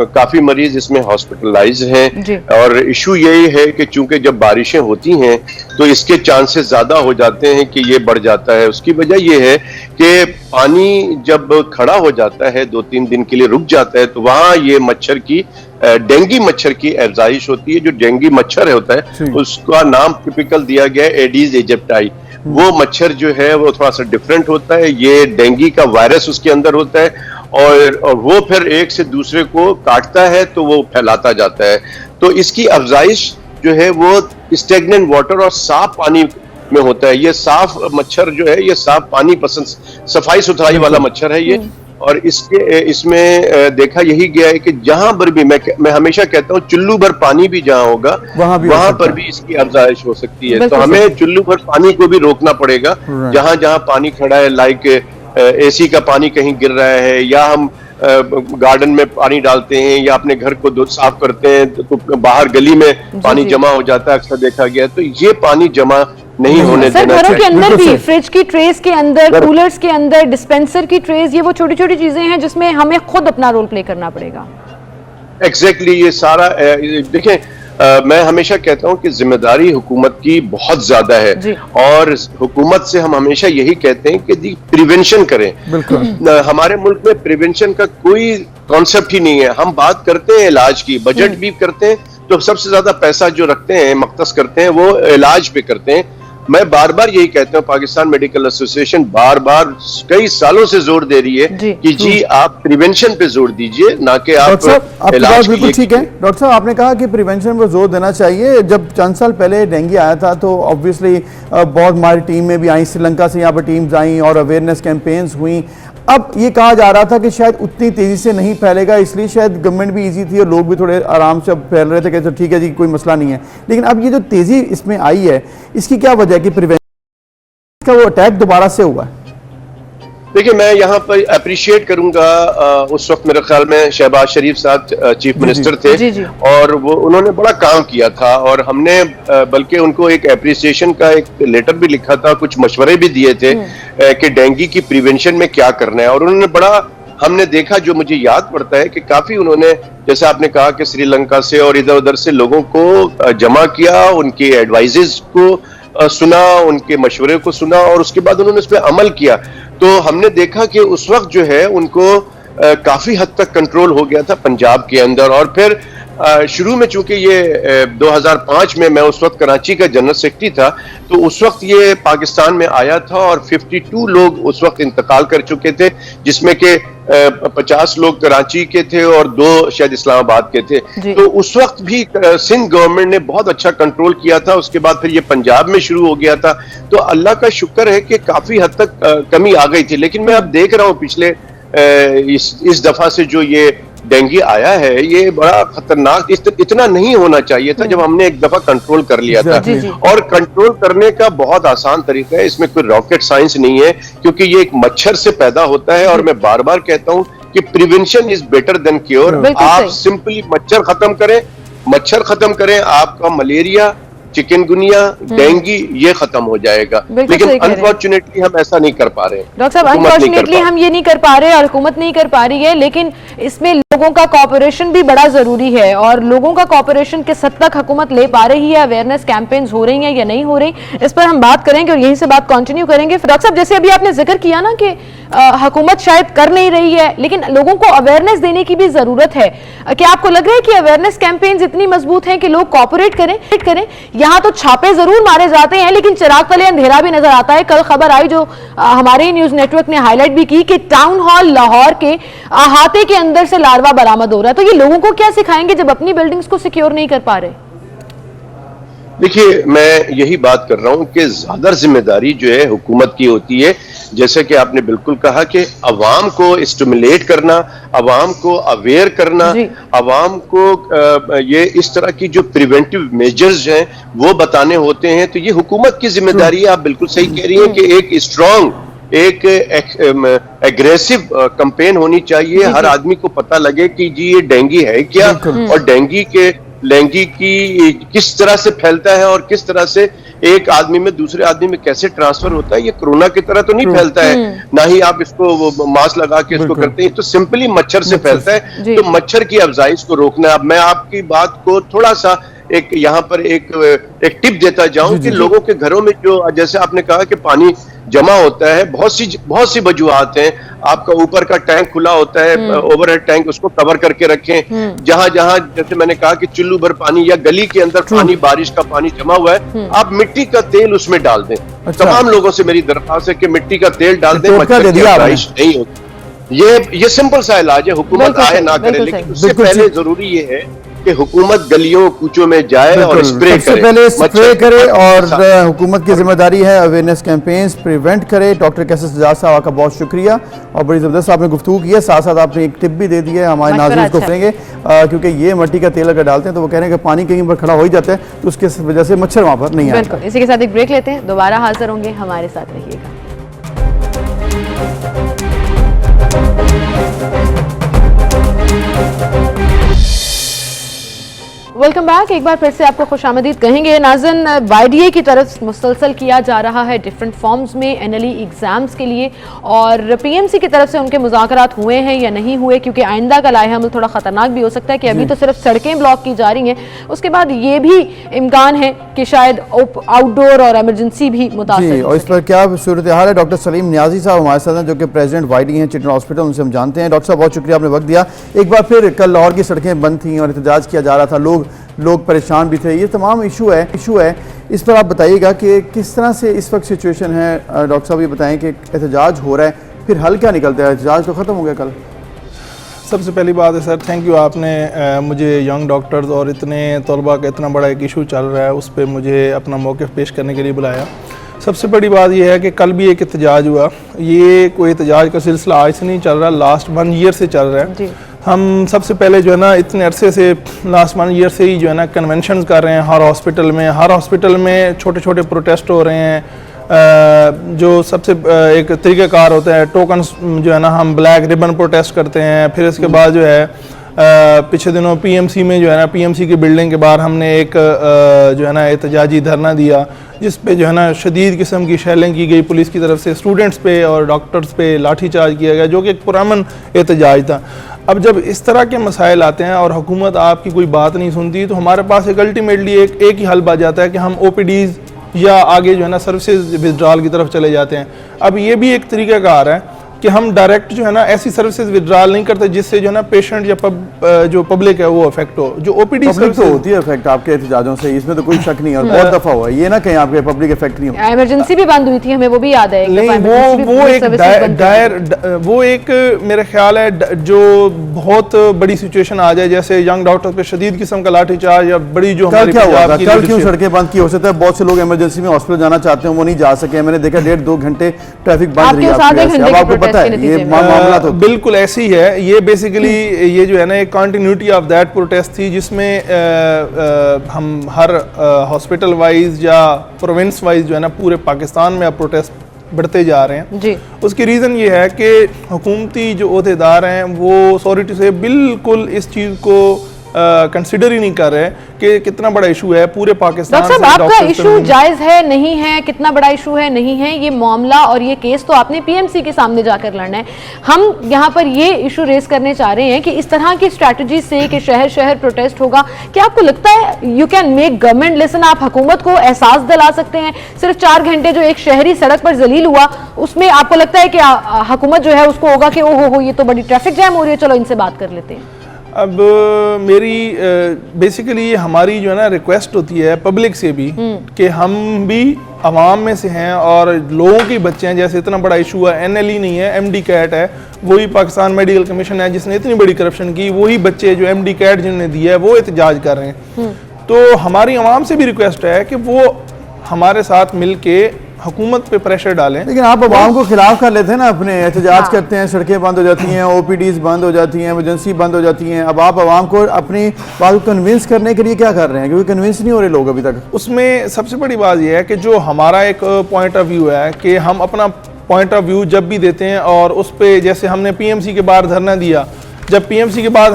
काफी मरीज इसमें हॉस्पिटलाइज हैं और इशू यही है कि चूंकि जब बारिशें होती हैं तो इसके चांसेस ज्यादा हो जाते हैं कि ये बढ़ जाता है। उसकी वजह ये है कि पानी जब खड़ा हो जाता है 2-3 दिन के लिए रुक जाता है तो वहां ये मच्छर की डेंगू मच्छर की अफजाइश होती है। जो डेंगू मच्छर होता है उसका नाम टिपिकल दिया गया है एडीज इजिप्टाई। वो मच्छर जो है वो थोड़ा सा डिफरेंट होता है, ये डेंगू का वायरस उसके अंदर होता है और वो फिर एक से दूसरे को काटता है तो वो फैलाता जाता है। तो इसकी अफजाइश जो है वो स्टेगनेंट वाटर और साफ पानी में होता है। ये साफ मच्छर जो है ये साफ पानी पसंद, सफाई सुथराई वाला मच्छर है ये। और इसमें देखा यही गया है कि जहां पर भी मैं हमेशा कहता हूं चुल्लू भर पानी भी जहां होगा वहां पर भी इसकी अफजाइश हो सकती है। तो हमें चुल्लू भर पानी को भी रोकना पड़ेगा। जहां जहां पानी खड़ा है, लाइक AC का पानी कहीं गिर रहा है या हम गार्डन में पानी डालते हैं या अपने घर को साफ करते हैं तो बाहर गली में पानी जमा हो जाता है, अक्सर देखा गया है। तो ये पानी जमा नहीं होने देना चाहिए। घरों के अंदर भी फ्रिज की ट्रेस के अंदर, कूलर्स के अंदर, डिस्पेंसर की ट्रेस, ये वो छोटी छोटी चीजें हैं जिसमें हमें खुद अपना रोल प्ले करना पड़ेगा। एग्जैक्टली ये सारा देखें, मैं हमेशा कहता हूं कि जिम्मेदारी हुकूमत की बहुत ज्यादा है और हुकूमत से हम हमेशा यही कहते हैं कि प्रिवेंशन करें। हमारे मुल्क में प्रिवेंशन का कोई कॉन्सेप्ट ही नहीं है। हम बात करते हैं इलाज की, बजट भी करते हैं, तो सबसे ज्यादा पैसा जो रखते हैं, मख्तस करते हैं, वो इलाज पे करते हैं। मैं बार बार यही कहता हूँ, पाकिस्तान मेडिकल एसोसिएशन बार बार कई सालों से जोर दे रही है कि जी आप प्रिवेंशन पे जोर दीजिए, ना कि आप इलाज। बिल्कुल ठीक है डॉक्टर साहब, आपने कहा कि प्रिवेंशन पर जोर देना चाहिए। जब चंद साल पहले डेंगू आया था तो ऑब्वियसली बहुत हमारी टीम में भी आई, श्रीलंका से यहाँ पर टीम्स आई और अवेयरनेस कैंपेन्स हुई। अब ये कहा जा रहा था कि शायद उतनी तेजी से नहीं फैलेगा, इसलिए शायद गवर्नमेंट भी इजी थी और लोग भी थोड़े आराम से फैल रहे थे, कहते ठीक है जी कोई मसला नहीं है। लेकिन अब ये जो तेजी इसमें आई है इसकी क्या वजह है कि प्रिवेंशन का वो अटैक दोबारा से हुआ है? देखिए, मैं यहाँ पर अप्रिशिएट करूंगा, उस वक्त मेरे ख्याल में शहबाज शरीफ साहब चीफ मिनिस्टर थे और वो उन्होंने बड़ा काम किया था और हमने बल्कि उनको एक अप्रिसिएशन का एक लेटर भी लिखा था, कुछ मशवरे भी दिए थे कि डेंगू की प्रिवेंशन में क्या करना है। और उन्होंने बड़ा, हमने देखा, जो मुझे याद पड़ता है कि काफी उन्होंने, जैसे आपने कहा कि श्रीलंका से और इधर उधर से लोगों को जमा किया, उनके एडवाइजेस को सुना, उनके मशवरे को सुना और उसके बाद उन्होंने उस पर अमल किया। तो हमने देखा कि उस वक्त जो है उनको काफी हद तक कंट्रोल हो गया था पंजाब के अंदर। और फिर शुरू में चूंकि ये 2005 में मैं उस वक्त कराची का जनरल सेक्रेटरी था, तो उस वक्त ये पाकिस्तान में आया था और 52 लोग उस वक्त इंतकाल कर चुके थे, जिसमें के 50 लोग कराची के थे और 2 शायद इस्लामाबाद के थे। तो उस वक्त भी सिंध गवर्नमेंट ने बहुत अच्छा कंट्रोल किया था। उसके बाद फिर ये पंजाब में शुरू हो गया था। तो अल्लाह का शुक्र है कि काफी हद तक कमी आ गई थी। लेकिन मैं अब देख रहा हूँ पिछले इस दफा से जो ये डेंगू आया है, ये बड़ा खतरनाक, इतना नहीं होना चाहिए था जब हमने एक दफा कंट्रोल कर लिया था। और कंट्रोल करने का बहुत आसान तरीका है, इसमें कोई रॉकेट साइंस नहीं है, क्योंकि ये एक मच्छर से पैदा होता है। और मैं बार बार कहता हूं कि prevention is better than cure. आप सिंपली मच्छर खत्म करें, आपका मलेरिया, चिकनगुनिया, डेंगू ये खत्म हो जाएगा। लेकिन अनफॉर्चुनेटली हम ऐसा नहीं कर पा रहे। डॉक्टर साहब, अनफॉर्चुनेटली हम ये नहीं कर पा रहे और हुकूमत नहीं कर पा रही है, लेकिन इसमें लोगों का कोऑपरेशन भी बड़ा जरूरी है। और लोगों का कोऑपरेशन किस हद तक हुकूमत ले पा रही है, अवेयरनेस कैंपेन्स हो रही हैं या नहीं हो रही, इस पर हम बात करेंगे और यहीं से बात कंटिन्यू करेंगे। डॉक्टर साहब, जैसे अभी आपने जिक्र किया ना कि हुकूमत शायद कर नहीं रही है, लेकिन लोगों को अवेयरनेस देने की भी जरूरत है। क्या आपको लग रहा है कि अवेयरनेस कैंपेन्स इतनी मजबूत हैं कि लोग कोऑपरेट करें? यहाँ तो छापे जरूर मारे जाते हैं, लेकिन चिराग तले अंधेरा भी नजर आता है। कल खबर आई जो हमारे न्यूज नेटवर्क ने हाईलाइट भी की कि टाउन हॉल लाहौर के अहाते के अंदर से लार्वा बरामद हो रहा है। तो ये लोगों को क्या सिखाएंगे जब अपनी बिल्डिंग्स को सिक्योर नहीं कर पा रहे? देखिए, मैं यही बात कर रहा हूं कि ज्यादा जिम्मेदारी जो है हुकूमत की होती है। जैसे कि आपने बिल्कुल कहा कि अवाम को स्टिमुलेट करना, अवाम को अवेयर करना, अवाम को ये इस तरह की जो प्रिवेंटिव मेजर्स हैं वो बताने होते हैं। तो ये हुकूमत की जिम्मेदारी है। आप बिल्कुल सही कह रही हैं कि एक स्ट्रॉन्ग, एक एग्रेसिव कैंपेन होनी चाहिए। हर आदमी को पता लगे कि जी ये डेंगू है क्या, और डेंगू की किस तरह से फैलता है और किस तरह से एक आदमी में दूसरे आदमी में कैसे ट्रांसफर होता है। ये कोरोना की तरह तो नहीं फैलता है, ना ही आप इसको मास्क लगा के इसको करते हैं, तो सिंपली मच्छर से फैलता है। तो मच्छर की अफजाइश को रोकना। अब मैं आपकी बात को थोड़ा सा एक यहाँ पर एक टिप देता जाऊं कि लोगों के घरों में जो, जैसे आपने कहा कि पानी जमा होता है, बहुत सी वजूहात हैं। आपका ऊपर का टैंक खुला होता है, ओवरहेड टैंक, उसको कवर करके रखें। जहां जैसे मैंने कहा कि चुल्लू भर पानी या गली के अंदर पानी, बारिश का पानी जमा हुआ है, आप मिट्टी का तेल उसमें डाल दें। तमाम लोगों से मेरी दरख्वास्त है कि मिट्टी का तेल डाल दें, मच्छर की अफजाइश नहीं होती। ये सिंपल सा इलाज है, हुकूमत आए ना करे, लेकिन उससे पहले जरूरी ये है कि हुकूमत गलियों कूचों में जाए और स्प्रे करे। सबसे पहले स्प्रे करे, और हुकूमत की जिम्मेदारी है अवेयरनेस कैंपेन्स प्रिवेंट करे। डॉक्टर कैसर सज्जाद साहब, आपका बहुत शुक्रिया और बड़ी ज़बरदस्त आपने गुफ्तगू की है। साथ साथ आपने एक टिप भी दे दी है, हमारे नाज़रीन को करेंगे, क्योंकि ये मिट्टी का तेल अगर डालते हैं तो वो कह रहे हैं कि पानी कहीं पर खड़ा हो ही जाता है, तो उसकी वजह से मच्छर वहाँ पर नहीं आता। इसी के साथ एक ब्रेक लेते हैं, दोबारा हाजिर होंगे, हमारे साथ रहिएगा। Welcome back. एक बार फिर से आपको खुशामदीद कहेंगे। नाज़रीन, YDA की तरफ मुसलसल किया जा रहा है डिफरेंट फॉर्म्स में NLE एग्जाम्स के लिए, और PMC की तरफ से उनके मुज़ाकरात हुए हैं या नहीं हुए, क्योंकि आइंदा का लाए अमल थोड़ा ख़तरनाक भी हो सकता है कि अभी तो सिर्फ सड़कें ब्लॉक की जा रही हैं, उसके बाद ये भी इम्कान है कि शायद आउटडोर और एमरजेंसी भी मुतासिर। और इस पर क्या सूरत हाल है, डॉक्टर सलीम नियाजी साहब हमारे साथ हैं, जो कि प्रेसिडेंट YDA हैं चिल्ड्रन हॉस्पिटल, उनसे हम जानते हैं। डॉक्टर साहब, बहुत शुक्रिया, आपने वक्त दिया। एक बार फिर कल लाहौर की सड़कें बंद थीं और एहतजाज किया जा रहा था, लोग परेशान भी थे, ये तमाम इशू है। इस पर आप बताइएगा कि किस तरह से इस वक्त सिचुएशन है। डॉक्टर साहब ये बताएं कि एहतजाज हो रहा है, फिर हल क्या निकलता है? एहतजाज तो ख़त्म हो गया कल। सबसे पहली बात है सर, थैंक यू, आपने मुझे यंग डॉक्टर्स और इतने तलबा का इतना बड़ा एक इशू चल रहा है उस पर मुझे अपना मौक़िफ़ पेश करने के लिए बुलाया। सबसे बड़ी बात यह है कि कल भी एक एहतजाज हुआ। ये कोई एहतजाज का सिलसिला आज से नहीं चल रहा, लास्ट 1 ईयर से चल रहा है। हम सबसे पहले जो है ना इतने अरसे से, लास्ट 1 ईयर से ही जो है ना कन्वेंशन कर रहे हैं। हर हॉस्पिटल में छोटे छोटे प्रोटेस्ट हो रहे हैं। जो सबसे एक तरीक़ाकार होता है, टोकन्स जो है ना हम ब्लैक रिबन प्रोटेस्ट करते हैं। फिर इसके बाद जो है पिछले दिनों PMC में जो है ना, PMC की बिल्डिंग के बाहर हमने एक जो है ना एहतजाजी धरना दिया, जिस पे जो है ना शदीद किस्म की शेलिंग की गई पुलिस की तरफ से, स्टूडेंट्स पे और डॉक्टर्स पे लाठीचार्ज किया गया, जो कि एक पुरअमन एहतजाज था। अब जब इस तरह के मसाइल आते हैं और हुकूमत आपकी कोई बात नहीं सुनती, तो हमारे पास एक अल्टीमेटली एक ही हल बच जाता है कि हम OPDs या आगे जो है ना सर्विसेज विड्रॉल की तरफ चले जाते हैं। अब ये भी एक तरीक़ाकार है कि हम डायरेक्ट जो है ना ऐसी सर्विसेज विड्रॉल नहीं करते जिससे जो है ना पेशेंट या जो पब्लिक है वो अफेक्ट हो। जो OPD पब्लिक तो होती है अफेक्ट आपके एहतजाजों से, इसमें तो कोई शक नहीं है, और बहुत दफ़ा हुआ ये ना कहीं आपके पब्लिक इफेक्ट नहीं हो। इमरजेंसी भी बंद हुई थी, हमें वो भी याद है। वो एक मेरा ख्याल है जो बहुत बड़ी सिचुएशन आ जाए, जैसे यंग डॉक्टर पे शदीद किस्म का लाठीचार्ज या बड़ी जो क्या हुआ था, कल क्यों सड़कें बंद की? हो सकता है बहुत से लोग इमरजेंसी में हॉस्पिटल जाना चाहते हैं, वो नहीं जा सके। मैंने देखा 1.5-2 घंटे ट्रैफिक बंद रही। आपको होता है ये मामला तो बिल्कुल ऐसी है। ये बेसिकली ये जो है ना एक कंटिन्यूटी ऑफ दैट प्रोटेस्ट थी जिसमें हम हर हॉस्पिटल वाइज या प्रोविंस वाइज जो है ना पूरे पाकिस्तान में अब प्रोटेस्ट बढ़ते जा रहे हैं जी। उसकी रीज़न ये है कि हुकूमती जो ओहदेदार हैं वो सॉरी टू से बिल्कुल इस चीज़ को कंसिडर ही नहीं कर रहे कि कितना बड़ा इशू है पूरे पाकिस्तान। डॉक्टर साहब आपका इशू जायज है नहीं है, कितना बड़ा इशू है नहीं है, ये मामला और ये केस तो आपने पीएमसी के सामने जाकर लड़ना है। हम यहाँ पर ये इशू रेस करने चाह रहे हैं कि इस तरह की स्ट्रैटेजी से कि शहर शहर प्रोटेस्ट होगा, क्या आपको लगता है you can make government listen? आप हुकूमत को एहसास दिला सकते हैं? सिर्फ 4 घंटे जो एक शहरी सड़क पर जलील हुआ उसमें आपको लगता है कि हुकूमत जो है उसको होगा कि ओहो ये तो बड़ी ट्रैफिक जैम हो रही है, चलो इनसे बात कर लेते हैं? अब मेरी बेसिकली हमारी जो है ना रिक्वेस्ट होती है पब्लिक से भी कि हम भी आवाम में से हैं और लोगों के बच्चे हैं। जैसे इतना बड़ा इशू है, NLE नहीं है, MD कैट है, वही पाकिस्तान मेडिकल कमीशन है जिसने इतनी बड़ी करप्शन की, वही बच्चे जो MD कैट जिन्होंने दिया है वो एहतजाज कर रहे हैं। तो हमारी आवाम से भी रिक्वेस्ट है कि वो हमारे साथ मिल के हुकूमत पे प्रेशर डालें। लेकिन आप आवाम को खिलाफ कर लेते हैं ना, अपने एहतजाज करते हैं, सड़कें बंद हो जाती हैं, OPDs बंद हो जाती हैं, इमरजेंसी बंद हो जाती हैं। अब आप आवाम को अपनी बात को कन्विंस करने के लिए क्या कर रहे हैं, क्योंकि कन्विंस नहीं हो रहे लोग अभी तक। उसमें सबसे बड़ी बात यह है कि जो हमारा एक पॉइंट ऑफ व्यू है कि हम अपना पॉइंट ऑफ व्यू जब भी देते हैं और उस पर जैसे हमने PMC के बाहर धरना दिया, जब PMC के बाद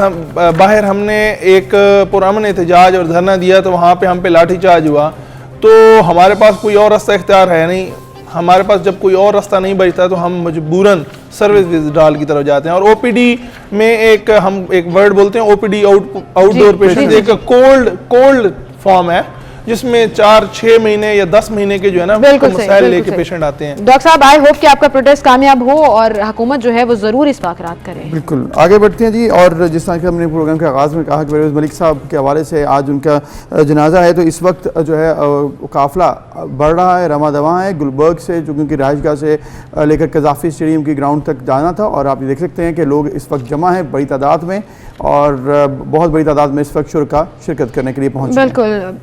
बाहर हमने एक पुरअमन एहतजाज और धरना दिया तो वहाँ पे हम पे लाठीचार्ज हुआ। तो हमारे पास कोई और रास्ता इख्तियार है नहीं। हमारे पास जब कोई और रास्ता नहीं बचता तो हम मजबूरन सर्विस विड्रॉल की तरफ जाते हैं। और OPD में हम एक वर्ड बोलते हैं OPD आउटडोर पेशेंट, एक कोल्ड फॉर्म है जिसमें 4-6 महीने या 10 महीने के जो है ना मसाइल लेके पेशेंट आते हैं। डॉक्टर साहब आई होप कि आपका प्रोटेस्ट कामयाब हो और हुकूमत जो है वो जरूर इस बात करे। बिल्कुल आगे बढ़ते हैं जी। और जिस तरह से हमने प्रोग्राम के आगाज़ में कहा कि परवेज़ मलिक साहब के हवाले से आज उनका जनाजा है, तो इस वक्त जो है काफ़िला बढ़ रहा है, रमा दवा है गुलबर्ग से, जो उनकी रहायशगाह से लेकर कज़ाफ़ी स्टेडियम की ग्राउंड तक जाना था। और आप देख सकते हैं कि लोग इस वक्त जमा हैं बड़ी तादाद में और बहुत बड़ी तादाद में इस वक्त शुरका शिरकत करने के लिए पहुँचे। बिल्कुल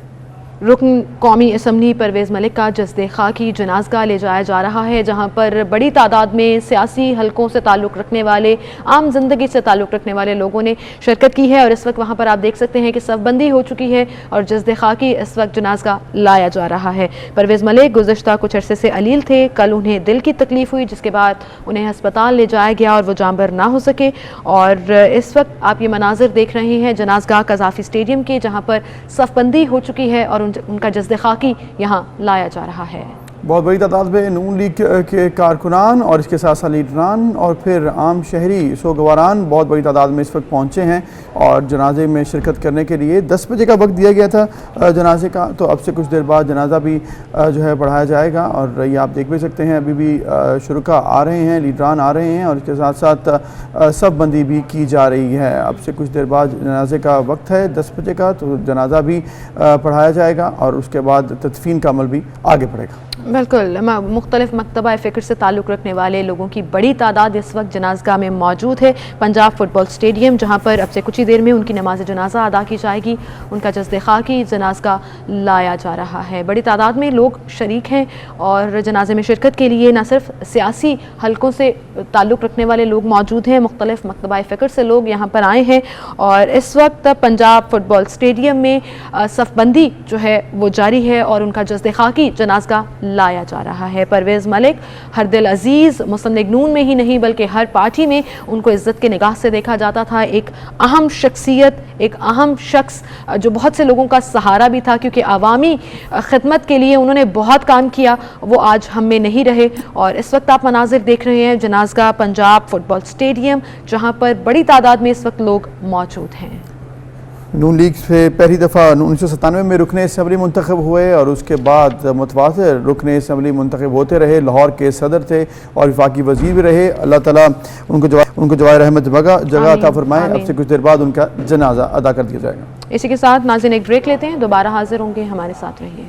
रुकन कौमी असम्बली परवेज़ मलिक का जस्दे खाकी जनाज़गाह ले जाया जा रहा है, जहाँ पर बड़ी तादाद में सियासी हलकों से ताल्लुक़ रखने वाले, आम जिंदगी से ताल्लुक़ रखने वाले लोगों ने शिरकत की है। और इस वक्त वहाँ पर आप देख सकते हैं कि सफ़बंदी हो चुकी है और जस्दे खाकी इस वक्त जनाज़गाह लाया जा रहा है। परवेज़ मलिक गुज़श्ता कुछ अरसे से अलील थे, कल उन्हें दिल की तकलीफ़ हुई जिसके बाद उन्हें हस्पताल ले जाया गया और वो जांबर ना हो सके। और इस वक्त आप ये मनाजिर देख रहे हैं जनाज़गाह कज़ाफ़ी स्टेडियम के, जहाँ पर सफ़बंदी हो चुकी है और उनका जस्दे खाकी यहाँ लाया जा रहा है। बहुत बड़ी तादाद में नून लीग के कारकुनान और इसके साथ साथ लीडरान और फिर आम शहरी सोगवारान बहुत बड़ी तादाद में इस वक्त पहुँचे हैं और जनाजे में शिरकत करने के लिए 10 बजे का वक्त दिया गया था जनाजे का। तो अब से कुछ देर बाद जनाजा भी जो है बढ़ाया जाएगा। और ये आप देख भी सकते हैं अभी भी शुरका आ रहे हैं, लीडरान आ रहे हैं और इसके साथ साथ सब बंदी भी की जा रही है। अब से कुछ देर बाद जनाजे का वक्त है 10 बजे का, तो जनाजा भी पढ़ाया जाएगा और उसके बाद तदफीन का अमल भी आगे बढ़ेगा। बिल्कुल मुख्तलिफ मकतबा फ़िक्र से ताल्लुक़ रखने वाले लोगों की बड़ी तादाद इस वक्त जनाज़गाह में मौजूद है। पंजाब फुटबॉल स्टेडियम, जहाँ पर अब से कुछ ही देर में उनकी नमाज जनाजा अदा की जाएगी, उनका जस्दे खाकी जनाज़गाह लाया जा रहा है। बड़ी तादाद में लोग शरीक हैं और जनाजे में शिरकत के लिए न सिर्फ सियासी हलकों से ताल्लुक़ रखने वाले लोग मौजूद हैं, मुख्तलिफ मकतबा फ़िक्र से लोग यहाँ पर आए हैं। और इस वक्त पंजाब फुटबॉल स्टेडियम में सफ़बंदी जो है वो जारी है और उनका जस्दे खाकी जनाज़गाह लाया जा रहा है। परवेज़ मलिक हर दिल अजीज़ मुस्लिम लीग नून में ही नहीं बल्कि हर पार्टी में उनको इज़्ज़त के निगाह से देखा जाता था। एक अहम शख्सियत, एक अहम शख्स जो बहुत से लोगों का सहारा भी था, क्योंकि अवामी खिदमत के लिए उन्होंने बहुत काम किया, वो आज हम में नहीं रहे। और इस वक्त आप मनाजिर देख रहे हैं जनाज़गाह पंजाब फुटबॉल स्टेडियम, जहाँ पर बड़ी तादाद में इस वक्त लोग मौजूद हैं। नून लीग से पहली दफ़ा 1997 में रुकने असम्बली मुंतखब हुए और उसके बाद मुतवातिर रुकने असम्बली मुंतखब होते रहे। लाहौर के सदर थे और वफाकी वज़ीर भी रहे। अल्लाह ताला उनको जवाहिर रहमत जगह अता फरमाए। अब से कुछ देर बाद उनका जनाजा अदा कर दिया जाएगा। इसी के साथ नाज़रीन एक ब्रेक लेते हैं, दोबारा हाजिर होंगे, हमारे साथ रहिए।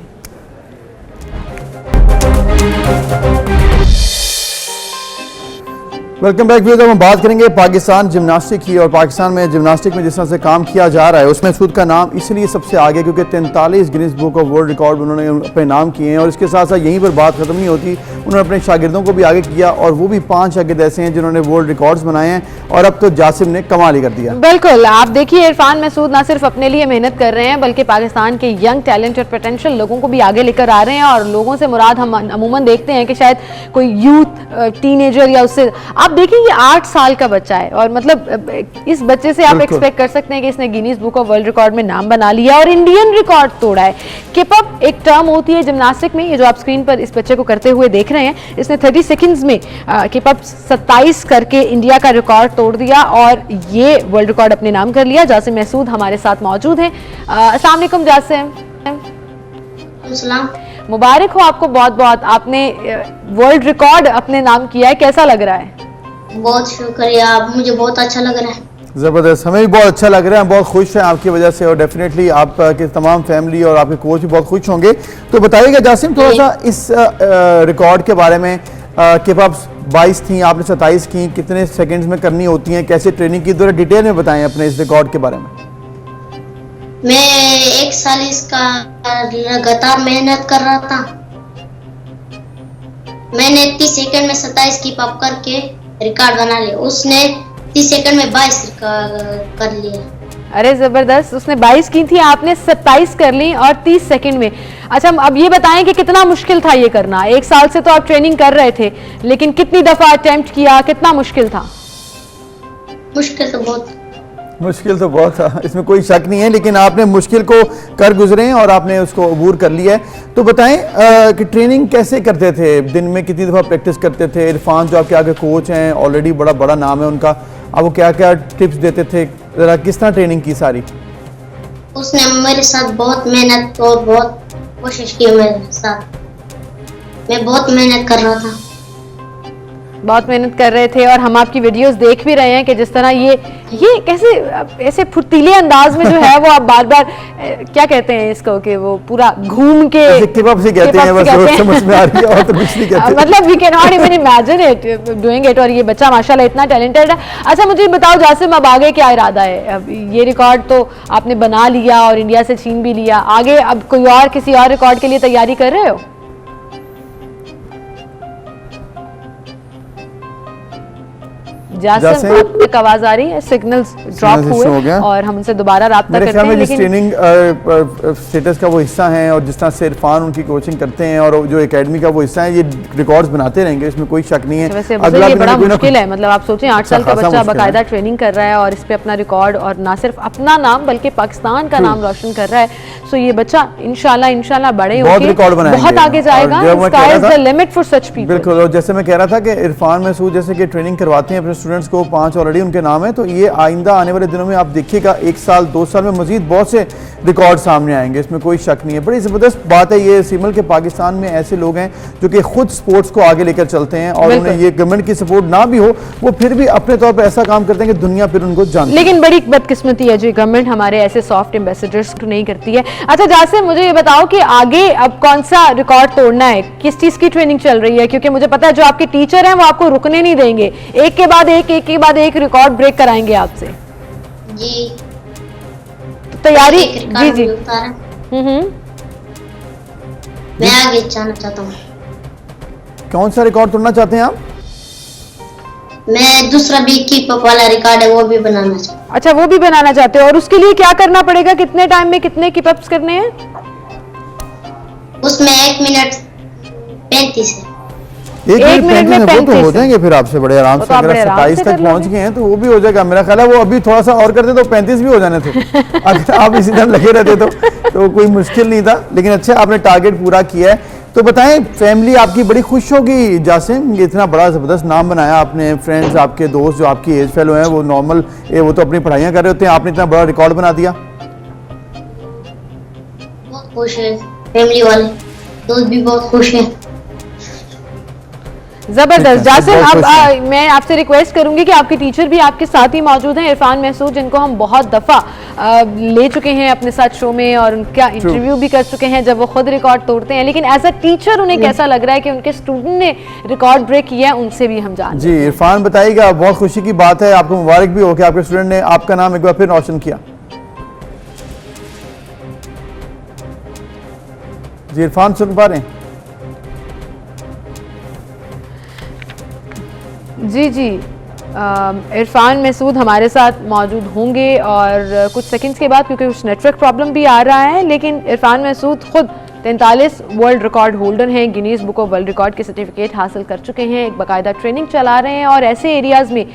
Welcome back viewers. हम बात करेंगे पाकिस्तान जिम्नास्टिक की, और पाकिस्तान में जिम्नास्टिक में जिस तरह से काम किया जा रहा है उसमें सूद का नाम इसलिए सबसे आगे क्योंकि 43 Guinness book of world record उन्होंने अपने नाम किए हैं। और इसके साथ साथ यहीं पर बात खत्म नहीं होती, उन्होंने अपने शागिर्दों को भी आगे किया और वो भी 5 शागिर्द ऐसे हैं जिन्होंने वर्ल्ड रिकॉर्ड्स बनाए हैं। और अब तो जासिम ने कमाल ही कर दिया। बिल्कुल, आप देखिए इरफान महसूद ना सिर्फ अपने लिए मेहनत कर रहे हैं बल्कि पाकिस्तान के यंग टैलेंट और पोटेंशियल लोगों को भी आगे लेकर आ रहे हैं। और लोगों से मुराद हम अमूमन देखते हैं कि शायद कोई यूथ टीनेजर या उससे, आप देखिए ये 8 साल का बच्चा है और मतलब इस बच्चे से आप एक्सपेक्ट कर सकते हैं कि इसने Guinness book of world record में नाम बना लिया और इंडियन रिकॉर्ड तोड़ा है। किप अप एक टर्म होती है जिम्नास्टिक में, ये जो आप स्क्रीन पर इस बच्चे को करते हुए देख रहे हैं, इसने 30 सेकंड्स में किप अप 27 करके इंडिया का रिकॉर्ड तोड़ दिया और ये वर्ल्ड रिकॉर्ड अपने नाम कर लिया। जासिम महसूद हमारे साथ मौजूद हैं। अस्सलाम वालेकुम जासिम। मुबारक हो आपको बहुत बहुत, आपने वर्ल्ड रिकॉर्ड अपने नाम किया है, कैसा लग रहा है? बहुत शुक्रिया, मुझे बहुत अच्छा लग रहा है। ज़बरदस्त, हमें भी बहुत अच्छा लग रहा है, बहुत खुश हैं आपकी वजह से और डेफिनेटली आपके तमाम फैमिली और आपके कोच भी बहुत खुश होंगे। तो बताइएगा जासिम थोड़ा सा इस रिकॉर्ड के बारे में, कि आप 22 थी, आपने 27 की, कितने सेकंड्स में करनी होती हैं, कैसे ट्रेनिंग की, थोड़ा डिटेल में बताएं अपने इस रिकॉर्ड के बारे में। मैं 1 साल इसका लगातार मेहनत कर रहा था। मैंने 30 सेकंड में 27 की पॉप करके रिकॉर्ड बना लिया। उसने 30 सेकंड में 22 कर लिया। अरे जबरदस्त, उसने 22 की थी, आपने 27 कर ली और 30 सेकंड में। अच्छा, अब ये बताएं कि कितना मुश्किल था ये करना? 1 साल से तो आप ट्रेनिंग कर रहे थे, लेकिन कितनी दफा अटेम्प्ट किया, कितना मुश्किल था? मुश्किल तो बहुत था, इसमें कोई शक नहीं है, लेकिन आपने मुश्किल को कर गुजरे हैं और आपने उसको अबूर कर लिया है। तो बताएं कि ट्रेनिंग कैसे करते थे, दिन में कितनी दफ़ा प्रैक्टिस करते थे? इरफान जो आपके आगे कोच हैं, ऑलरेडी बड़ा नाम है उनका, आपको क्या क्या टिप्स देते थे, ज़रा किस तरह ट्रेनिंग की सारी? उसने मेरे साथ बहुत मेहनत और बहुत कोशिश की मेरे साथ। मैं बहुत मेहनत कर रहा था, बहुत मेहनत कर रहे थे और हम आपकी वीडियोस देख भी रहे हैं कि जिस तरह ये कैसे ऐसे फुर्तीले अंदाज में जो है वो आप बार बार क्या कहते हैं इसको, कि वो पूरा घूम के किप-अप से कहते हैं, बस समझ में आ रही है और तो कुछ नहीं कहते। मतलब we can not even imagine it doing it. और ये बच्चा माशाल्लाह इतना टैलेंटेड है। अच्छा मुझे बताओ जासिम, अब आगे क्या इरादा है? अब ये रिकॉर्ड तो आपने बना लिया और इंडिया से छीन भी लिया, आगे अब कोई और किसी और रिकॉर्ड के लिए तैयारी कर रहे हो? जासिम आपकी आवाज आ रही है, सिग्नल्स ड्रॉप हुए और हम उनसे दोबारा राब्ता करते हैं। लेकिन ट्रेनिंग स्टेटस का वो हिस्सा है और जिस तरह से इरफान उनकी कोचिंग करते हैं और जो एकेडमी का वो हिस्सा है, ये रिकॉर्ड्स बनाते रहेंगे, इसमें कोई शक नहीं है। वैसे ये बड़ा मुश्किल है, मतलब आप सोचें 8 साल का बच्चा बाकायदा ट्रेनिंग कर रहा है और इस पे अपना रिकॉर्ड और ना सिर्फ अपना नाम बल्कि पाकिस्तान का नाम रोशन कर रहा है। सो ये बच्चा इंशाल्लाह बड़े होके बहुत आगे जाएगा। Sky is the limit for such people. बिल्कुल, और जैसे मैं कह रहा था कि इरफान महसूद जैसे कि ट्रेनिंग करवाते हैं अपने स्टूडेंट्स को, 5 ऑलरेडी उनके नाम है, तो ये आइंदा आने वाले दिनों में आप देखिएगा 1 साल 2 साल में मजीद बहुत से रिकॉर्ड सामने आएंगे, इसमें कोई शक नहीं है। बड़ी ज़बरदस्त बात है ये सिमल के पाकिस्तान में ऐसे लोग हैं जो कि खुद स्पोर्ट्स को आगे लेकर चलते हैं और उन्हें ये गवर्नमेंट की सपोर्ट ना भी हो, वो फिर भी अपने तौर पर ऐसा काम करते हैं कि दुनिया फिर उनको जानती है। लेकिन बड़ी बदकिस्मती है जो गवर्नमेंट हमारे ऐसे सॉफ्ट एम्बेसडर्स नहीं करती है। अच्छा जासिम, मुझे ये बताओ कि आगे अब कौन सा रिकॉर्ड तोड़ना है, किस चीज़ की ट्रेनिंग चल रही है? क्योंकि मुझे पता है जो आपके टीचर हैं वो आपको रुकने नहीं देंगे, एक के बाद एक रिकॉर्ड ब्रेक कराएंगे आपसे। जी तो तैयारी जी मैं आगे जाना चाहता हूँ। कौन सा रिकॉर्ड तोड़ना चाहते हैं आप? मैं दूसरा भी कीप अप वाला रिकॉर्ड है वो भी बनाना चाहता हूँ। अच्छा, वो भी बनाना चाहते हो, और उसके लिए क्या करना पड़ेगा? कितने टाइम में कितने कीप अप्स करने हैं? उसमें 1 मिनट 35 है। 1 मिनट में वो तो हो जाएंगे फिर आपसे बड़े आराम से। अगर 27 तक पहुंच गए हैं तो वो भी हो जाएगा। मेरा ख्याल है वो अभी थोड़ा सा और करते तो 35 भी हो जाने थे अगर आप इसी तरह लगे रहते तो कोई मुश्किल नहीं था। लेकिन अच्छा, आपने टारगेट पूरा किया है। तो बताएं, फैमिली आपकी बड़ी खुश होगी जासिम, इतना बड़ा ज़बरदस्त नाम बनाया आपने, फ्रेंड्स आपके दोस्त जो आपकी एज फेलो हैं वो नॉर्मल वो तो अपनी पढ़ाइयाँ कर रहे होते हैं, आपने इतना बड़ा रिकॉर्ड बना दिया। बहुत खुश है, फैमिली वाले दोस्त भी बहुत खुश हैं। जबरदस्त। जासिम, अब मैं आपसे रिक्वेस्ट करूंगी कि आपके टीचर भी आपके साथ ही मौजूद हैं, इरफान महसूद, जिनको हम बहुत दफ़ा ले चुके हैं अपने साथ शो में और उनका इंटरव्यू भी कर चुके हैं जब वो खुद रिकॉर्ड तोड़ते हैं, लेकिन एज अ टीचर उन्हें कैसा लग रहा है कि उनके स्टूडेंट ने रिकॉर्ड ब्रेक किया है, उनसे भी हम जान। जी इरफान बताइएगा, बहुत खुशी की बात है, आपको मुबारक भी हो कि आपके स्टूडेंट ने आपका नाम एक बार फिर रोशन किया। जी इरफान सुन पा रहे हैं? जी जी, इरफान महसूद हमारे साथ मौजूद होंगे और कुछ सेकंड्स के बाद, क्योंकि कुछ नेटवर्क प्रॉब्लम भी आ रहा है, लेकिन इरफान महसूद खुद 43 वर्ल्ड रिकॉर्ड होल्डर हैं, Guinness book of world record के सर्टिफिकेट हासिल कर चुके हैं, एक बाकायदा ट्रेनिंग चला रहे हैं और ऐसे एरियाज़ में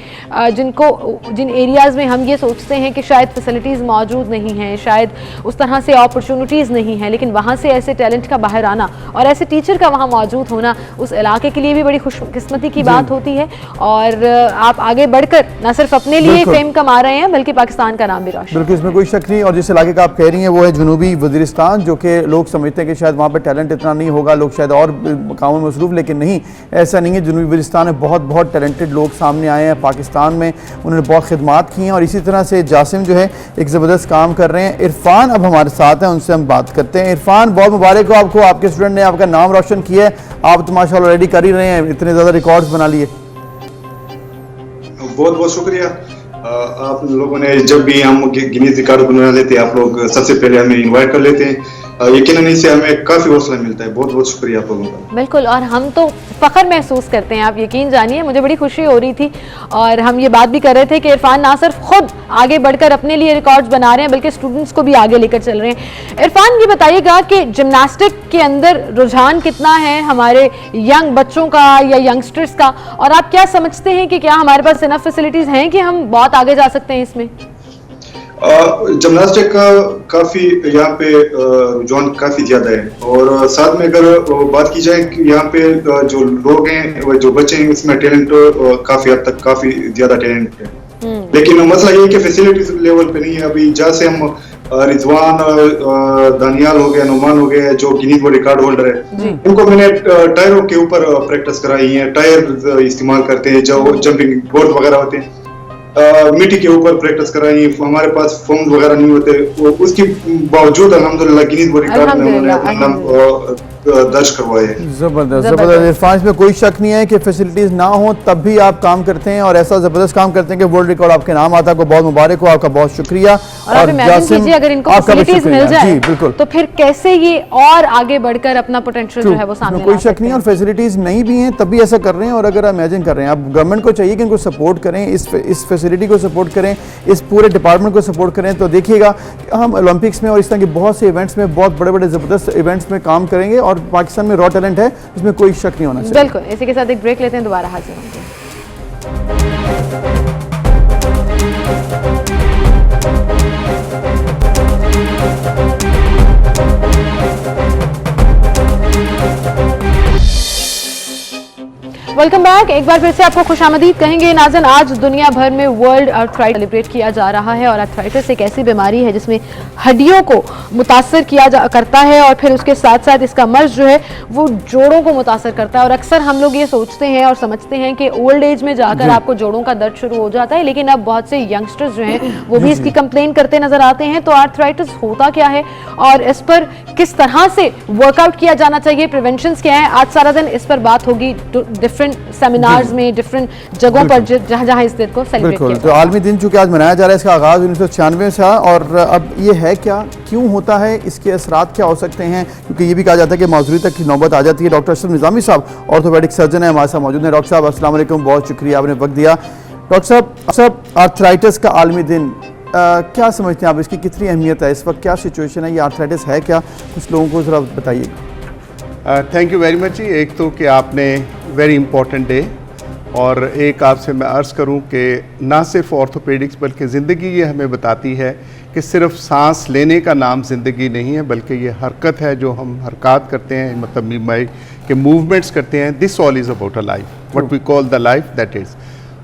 जिन एरियाज़ में हम ये सोचते हैं कि शायद फैसिलिटीज़ मौजूद नहीं हैं, शायद उस तरह से अपॉर्चुनिटीज़ नहीं हैं, लेकिन वहाँ से ऐसे टैलेंट का बाहर आना और ऐसे टीचर का वहाँ मौजूद होना उस इलाके के लिए भी बड़ी खुशकिस्मती की बात होती है। और आप आगे बढ़कर न सिर्फ अपने लिए फेम कमा रहे हैं बल्कि पाकिस्तान का नाम भी रोशन। बिल्कुल, इसमें कोई शक नहीं। और जिस इलाके का आप कह रही हैं वो है जनूबी वज़ीरिस्तान, जो कि लोग समझते हैं कि शायद वहाँ पर टैलेंट इतना नहीं होगा, लोग शायद और कामों में मसरूफ़, लेकिन नहीं, ऐसा नहीं है। जनूबी वज़ीरिस्तान में बहुत टैलेंटेड लोग सामने आए हैं पाकिस्तान में, उन्होंने बहुत खिदमात की हैं और इसी तरह से जासिम जो है एक ज़बरदस्त काम कर रहे हैं। इरफान अब हमारे साथ हैं, उनसे हम बात करते हैं। इरफान, बहुत मुबारक हो आपको, आपके स्टूडेंट ने आपका नाम रोशन किया है, आप तो माशाल्लाह ऑलरेडी कर ही रहे हैं, इतने ज़्यादा रिकॉर्ड्स बना लिए। बहुत बहुत शुक्रिया। आप लोगों ने जब भी हम गिनीज रिकॉर्ड बना लेते हैं, आप लोग सबसे पहले हमें इनवाइट कर लेते हैं, यकीनन इससे हमें काफी हौसला मिलता है। बहुत बहुत शुक्रिया आप लोगों का। बिल्कुल, और हम तो फख्र महसूस करते हैं, आप यकीन जानिए, मुझे बड़ी खुशी हो रही थी और हम ये बात भी कर रहे थे कि इरफान ना सिर्फ खुद आगे बढ़कर अपने लिए रिकॉर्ड्स बना रहे हैं बल्कि स्टूडेंट्स को भी आगे लेकर चल रहे हैं। इरफान, ये बताइएगा कि जिम्नास्टिक के अंदर रुझान कितना है हमारे यंग बच्चों का या यंगस्टर्स का, और आप क्या समझते हैं कि क्या हमारे पास इनफ फैसिलिटीज हैं कि हम बहुत आगे जा सकते हैं इसमें? जिम्नास्टिक का काफी यहाँ पे रुझान काफी ज्यादा है और साथ में अगर बात की जाए कि यहाँ पे जो लोग हैं, जो बच्चे हैं, इसमें टैलेंट काफी हद तक काफी ज्यादा टैलेंट है, लेकिन मसला ये है कि फैसिलिटीज लेवल पे नहीं है। अभी जहाँ से हम रिजवान, दानियाल हो गया, नुमान हो गया, जो गिनीज वर्ल्ड रिकॉर्ड होल्डर है, उनको मैंने टायरों के ऊपर प्रैक्टिस कराई है, टायर इस्तेमाल करते हैं, जो जंपिंग बोर्ड वगैरह होते हैं, मिट्टी के ऊपर प्रैक्टिस कराई। हमारे पास फोन वगैरह नहीं होते, उसके बावजूद अल्हम्दुलिल्लाह गिनीज वर्ल्ड रिकॉर्ड में उन्होंने अपना नाम दर्ज करवाए। जबरदस्त इरफान, इसमें कोई शक नहीं है कि फैसिलिटीज ना हो तब भी आप काम करते हैं और ऐसा जबरदस्त काम करते हैं कि वर्ल्ड रिकॉर्ड आपके नाम आता है। को बहुत मुबारक हो, आपका बहुत शुक्रिया। और जासिम, अगर इनको फैसिलिटीज मिल जाए तो फिर कैसे ये और आगे बढ़कर अपना पोटेंशियल जो है वो सामने, कोई शक नहीं। और फैसिलिटीज नहीं भी हैं तब भी ऐसा कर रहे हैं। और अगर आप इमेजिन कर रहे हैं, आप गवर्नमेंट को चाहिए कि इनको सपोर्ट करें, इस फैसिलिटी को सपोर्ट करें, इस पूरे डिपार्टमेंट को सपोर्ट करें, तो देखिएगा हम ओलंपिक्स में और इस तरह के बहुत से इवेंट्स में, बहुत बड़े बड़े ज़बरदस्त इवेंट्स में काम करेंगे और पाकिस्तान में रॉ टैलेंट है, इसमें कोई शक नहीं होना चाहिए। बिल्कुल। इसी के साथ एक ब्रेक लेते हैं, दोबारा हाजिर होंगे। Welcome back. एक बार फिर से आपको खुशामदीद कहेंगे नाज़रीन। आज दुनिया भर में वर्ल्ड अर्थराइटिस सेलिब्रेट किया जा रहा है और अर्थराइटिस एक ऐसी बीमारी है जिसमें हड्डियों को मुतासर करता है और फिर उसके साथ साथ इसका मर्ज जो है वो जोड़ों को मुतासर करता है। और अक्सर हम लोग ये सोचते हैं और समझते हैं कि ओल्ड एज में जाकर आपको जोड़ों का दर्द शुरू हो जाता है, लेकिन अब बहुत से यंगस्टर्स जो हैं वो भी इसकी कंप्लेन करते नजर आते हैं। तो अर्थराइटिस होता क्या है और इस पर किस तरह से वर्कआउट किया जाना चाहिए, प्रिवेंशन क्या है, आज सारा दिन इस पर बात होगी डिफरेंट सेमिनार्स में, डिफरेंट जगहों पर जहां इस दिन को सेलिब्रेट किया। तो आलमी दिन चूंकि आज मनाया जा रहा है, इसका आगाज 1996 से और अब ये है क्या, क्यों होता है, इसके असरात क्या हो सकते हैं, क्योंकि ये भी कहा जाता है कि माजूरी तक की नौबत आ जाती है। डॉक्टर अशरफ निज़ामी साहब ऑर्थोपेडिक सर्जन है, हमारे साथ मौजूद हैं। डॉक्टर साहब अस्सलाम वालेकुम, बहुत शुक्रिया आपने वक्त दिया। डॉक्टर साहब, अर्थराइटिस का आलमी दिन क्या समझते हैं आप, इसकी कितनी अहमियत है, इस वक्त क्या सिचुएशन है, ये अर्थराइटिस है क्या, कुछ लोगों को ज़रा बताइए। थैंक यू वेरी मच जी। एक तो कि आपने वेरी इंपॉर्टेंट डे, और एक आपसे मैं अर्ज़ करूं कि ना सिर्फ ऑर्थोपेडिक्स बल्कि ज़िंदगी ये हमें बताती है कि सिर्फ सांस लेने का नाम ज़िंदगी नहीं है, बल्कि ये हरकत है जो हम हरकत करते हैं, मतलब के मूवमेंट्स करते हैं। This all is about a life, what we call the life that is.